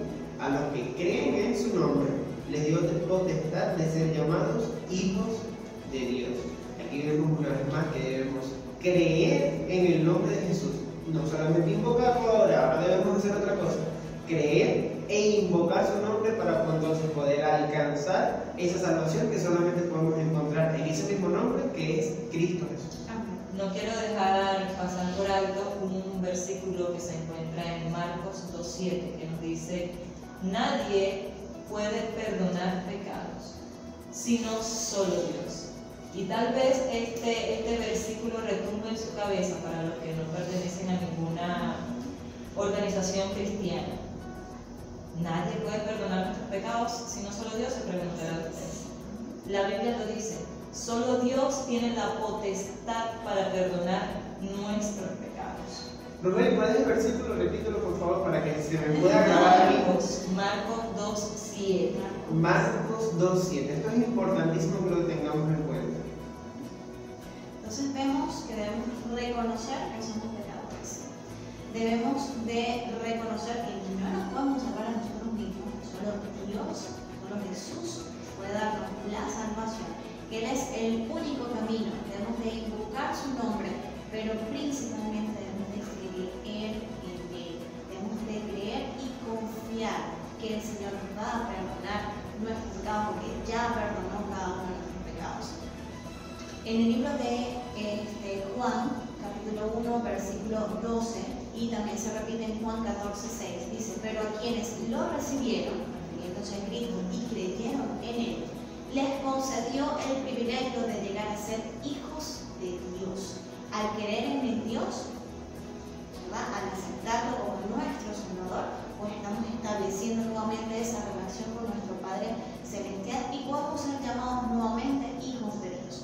a los que creen en su nombre, les dio potestad de ser llamados hijos de Dios. Aquí vemos una vez más que debemos creer en el nombre de Jesús. No solamente invocarlo ahora debemos hacer otra cosa, creer e invocar su nombre para entonces poder alcanzar esa salvación que solamente podemos encontrar en ese mismo nombre que es Cristo Jesús. No quiero dejar pasar por alto un versículo que se encuentra en Marcos 2.7 que nos dice: nadie puede perdonar pecados, sino solo Dios. Y tal vez este versículo retumbe en su cabeza para los que no pertenecen a ninguna organización cristiana. Nadie puede perdonar nuestros pecados, sino solo Dios, se preguntará a ustedes. La Biblia lo dice: solo Dios tiene la potestad para perdonar nuestros pecados. Rubén, ¿cuál es el versículo? Repítelo por favor para que se me pueda grabar a mí. Marcos 2.7. Marcos 2.7. Esto es importantísimo que lo tengamos en cuenta. Entonces vemos que debemos reconocer que somos pecadores. Debemos de reconocer que no nos podemos salvar a nosotros mismos, solo Dios, solo Jesús puede darnos la salvación, que Él es el único camino. Debemos de invocar su nombre, pero principalmente debemos de creer en Él. Debemos de creer y confiar que el Señor nos va a perdonar nuestros pecados, porque ya perdonó cada uno de nuestros pecados. En el libro de Juan, capítulo 1, versículo 12, y también se repite en Juan 14:6, dice: pero a quienes lo recibieron, refiriéndose a Cristo, y creyeron en Él, les concedió el privilegio de llegar a ser hijos de Dios. Al creer en el Dios, ¿verdad?, al aceptarlo como nuestro Salvador, pues estamos estableciendo nuevamente esa relación con nuestro Padre Celestial y podemos ser llamados nuevamente hijos de Dios.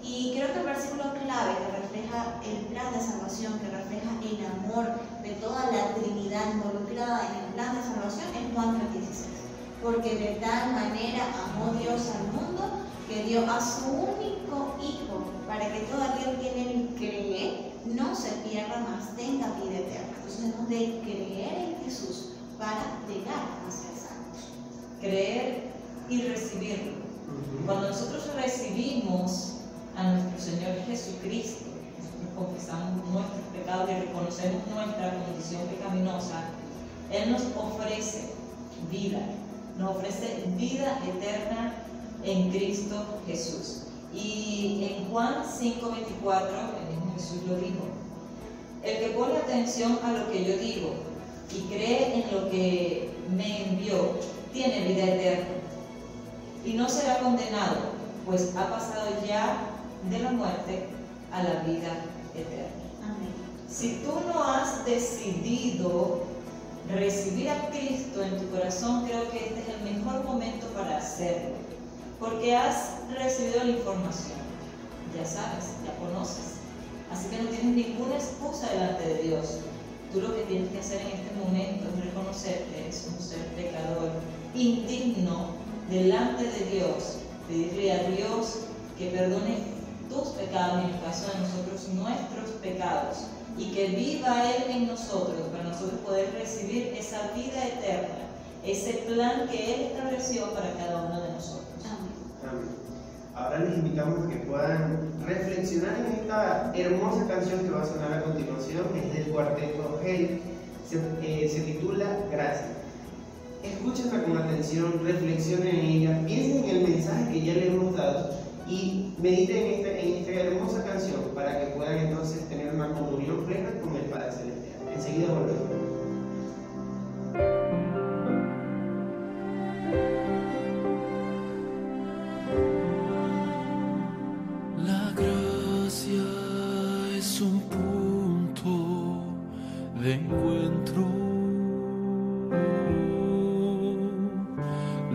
Y creo que el versículo clave que refleja el plan de salvación, que refleja el amor de toda la Trinidad involucrada en el plan de salvación, es Juan 3:16. Porque de tal manera amó Dios al mundo que dio a su único Hijo, para que todo aquel que en Él cree no se pierda, mas tenga vida eterna. Entonces debemos de creer en Jesús para llegar a ser salvos. Creer y recibirlo. Cuando nosotros recibimos a nuestro Señor Jesucristo, nosotros confesamos nuestros pecados y reconocemos nuestra condición pecaminosa, Él nos ofrece vida eterna en Cristo Jesús. Y en Juan 5:24, el mismo Jesús lo dijo: el que pone atención a lo que yo digo y cree en lo que me envió, tiene vida eterna y no será condenado, pues ha pasado ya de la muerte a la vida eterna. Amén. Si tú no has decidido recibir a Cristo en tu corazón, creo que este es el mejor momento para hacerlo, porque has recibido la información, ya sabes, ya conoces, así que no tienes ninguna excusa delante de Dios. Tú lo que tienes que hacer en este momento es reconocer que eres un ser pecador, indigno delante de Dios, pedirle a Dios que perdone tus pecados, en el caso de nosotros, nuestros pecados, y que viva Él en nosotros, para nosotros poder recibir esa vida eterna, ese plan que Él estableció para cada uno de nosotros. Amén. Ahora les invitamos a que puedan reflexionar en esta hermosa canción que va a sonar a continuación. Es del cuarteto Hey, se titula Gracias. Escúchenla con atención, reflexionen en ella, piensen en el mensaje que ya les hemos dado y mediten en esta hermosa canción para que puedan entonces tener una comunión plena con el Padre Celestial. Enseguida volvemos. La gracia es un punto de encuentro,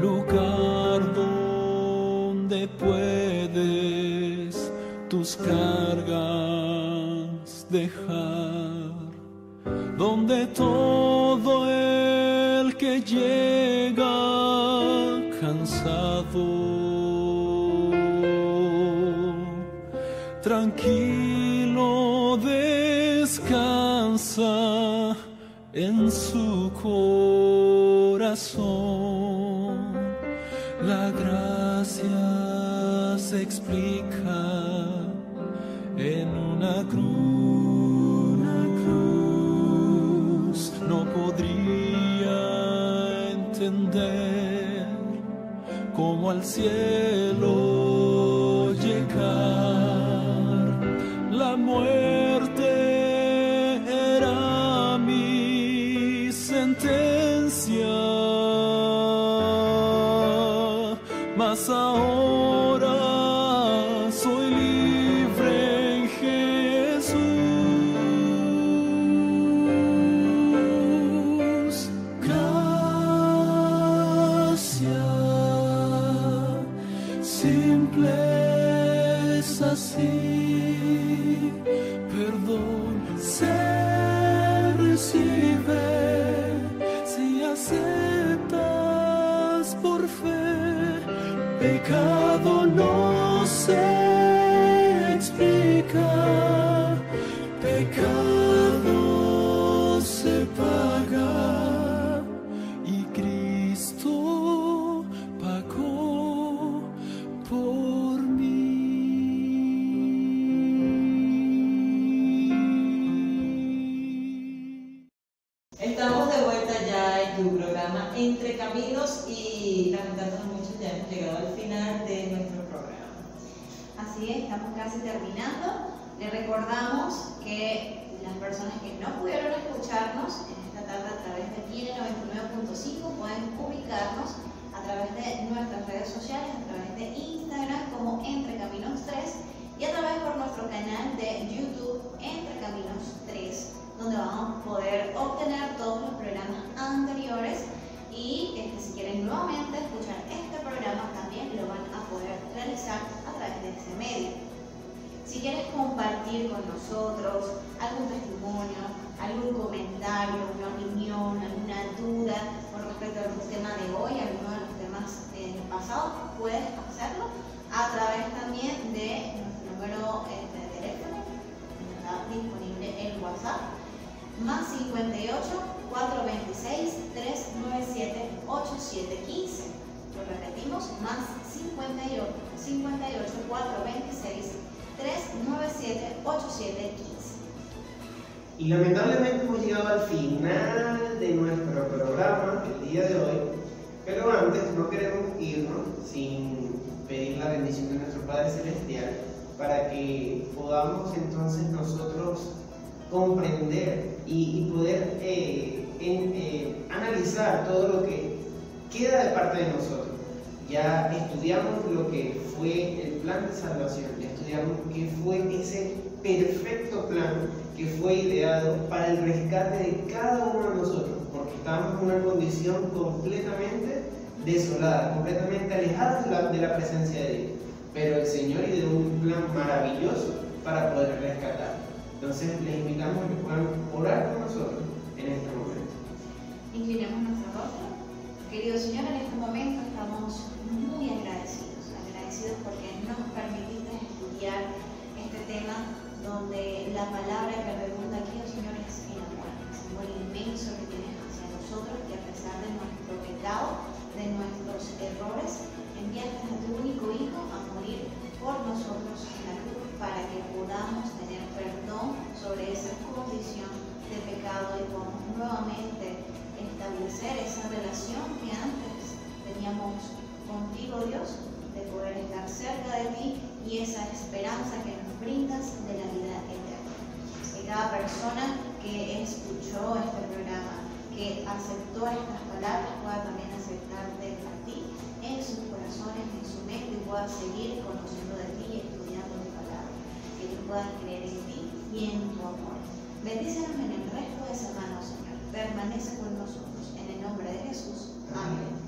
lugar donde puedes tus cargas dejar, donde todo el que llega cansado tranquilo descansa en su corazón. La gracia se explica en una cruz, no podría entender ascender, como al cielo llegar. La muerte era mi sentencia, mas ahora soy libre en Jesús. Gracia simple es así, perdón se recibe si aceptas por fe. Pecado no se explica, pecado se paga, y Cristo pagó por mí. Estamos de vuelta ya en tu programa Entre Caminos y lamentándonos mucho ya hemos llegado al final de nuestro programa. Así es, estamos casi terminando. Les recordamos que las personas que no pudieron escucharnos en esta tarde a través de Tiene 99.5 pueden ubicarnos a través de nuestras redes sociales, a través de Instagram como Entre Caminos 3 y a través por nuestro canal de YouTube Entre Caminos 3, donde vamos a poder obtener todos los programas anteriores y si quieren nuevamente escuchar este programa también lo van a poder realizar a través de ese medio. Si quieres compartir con nosotros algún testimonio, algún comentario, una opinión, alguna duda con respecto al tema de hoy, alguno de los temas pasados, puedes hacerlo a través también de nuestro número de teléfono, está disponible el WhatsApp, más 58 426 397 8715. Lo repetimos, más 58 426 397 8715. Y lamentablemente hemos llegado al final de nuestro programa el día de hoy, pero antes no queremos irnos sin pedir la bendición de nuestro Padre Celestial para que podamos entonces nosotros comprender y poder analizar todo lo que queda de parte de nosotros. Ya estudiamos lo que fue el plan de salvación, ya estudiamos qué fue ese perfecto plan que fue ideado para el rescate de cada uno de nosotros, porque estábamos en una condición completamente desolada, completamente alejados de la presencia de Dios. Pero el Señor ideó un plan maravilloso para poder rescatar. Entonces les invitamos a que puedan orar con nosotros en este momento. Inclinemos nuestro rostro. Querido Señor, en este momento estamos muy agradecidos porque nos permitiste estudiar este tema donde la palabra que redunda aquí, oh Señor, es el amor inmenso que tienes hacia nosotros, que a pesar de nuestro pecado, de nuestros errores, enviaste a tu único Hijo a morir por nosotros en la cruz para que podamos tener perdón sobre esa condición de pecado y podamos nuevamente establecer esa relación que antes teníamos contigo, Dios, de poder estar cerca de ti y esa esperanza que nos brindas de la vida eterna. Que cada persona que escuchó este programa, que aceptó estas palabras, pueda también aceptarte a ti en sus corazones, en su mente, y pueda seguir conociendo de ti y estudiando tu palabra. Que ellos puedan creer en ti y en tu amor. Bendícenos en el resto de semana, Señor. Permanece con nosotros. En el nombre de Jesús. Amén.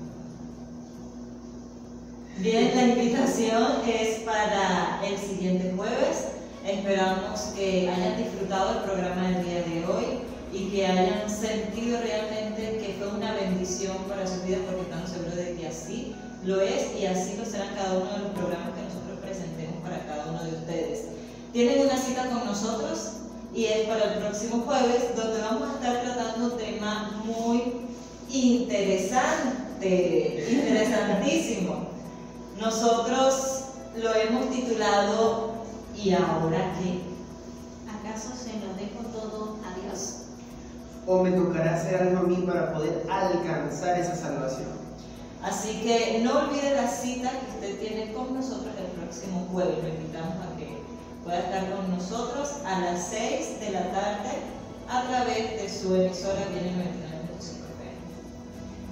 Bien, la invitación es para el siguiente jueves. Esperamos que hayan disfrutado el programa del día de hoy y que hayan sentido realmente que fue una bendición para sus vidas, porque estamos seguros de que así lo es y así lo serán cada uno de los programas que nosotros presentemos para cada uno de ustedes. Tienen una cita con nosotros y es para el próximo jueves, donde vamos a estar tratando un tema muy interesantísimo. Nosotros lo hemos titulado ¿Y ahora qué? ¿Acaso se lo dejo todo a Dios? ¿O me tocará hacer algo a mí para poder alcanzar esa salvación? Así que no olvide la cita que usted tiene con nosotros el próximo jueves. Lo invitamos a que pueda estar con nosotros a las 6 de la tarde a través de su emisora Viene 99.5 FM.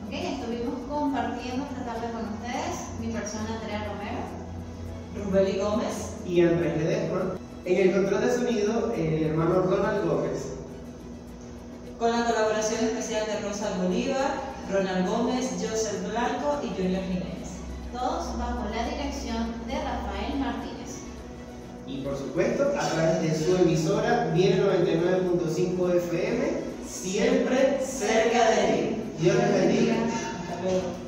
Ok, estuvimos compartiendo esta tarde con ustedes, mi persona Andrea Romero, Rubeli Gómez Y Andrés Ledesma. En el control de sonido, el hermano Ronald Gómez. con la colaboración especial de Rosa Bolívar, Ronald Gómez, Joseph Blanco y Junior Jiménez. todos bajo la dirección de Rafael Martínez. Y por supuesto, a través de su emisora, Viene 99.5 FM, siempre cerca de ti. Dios les bendiga. Hasta luego.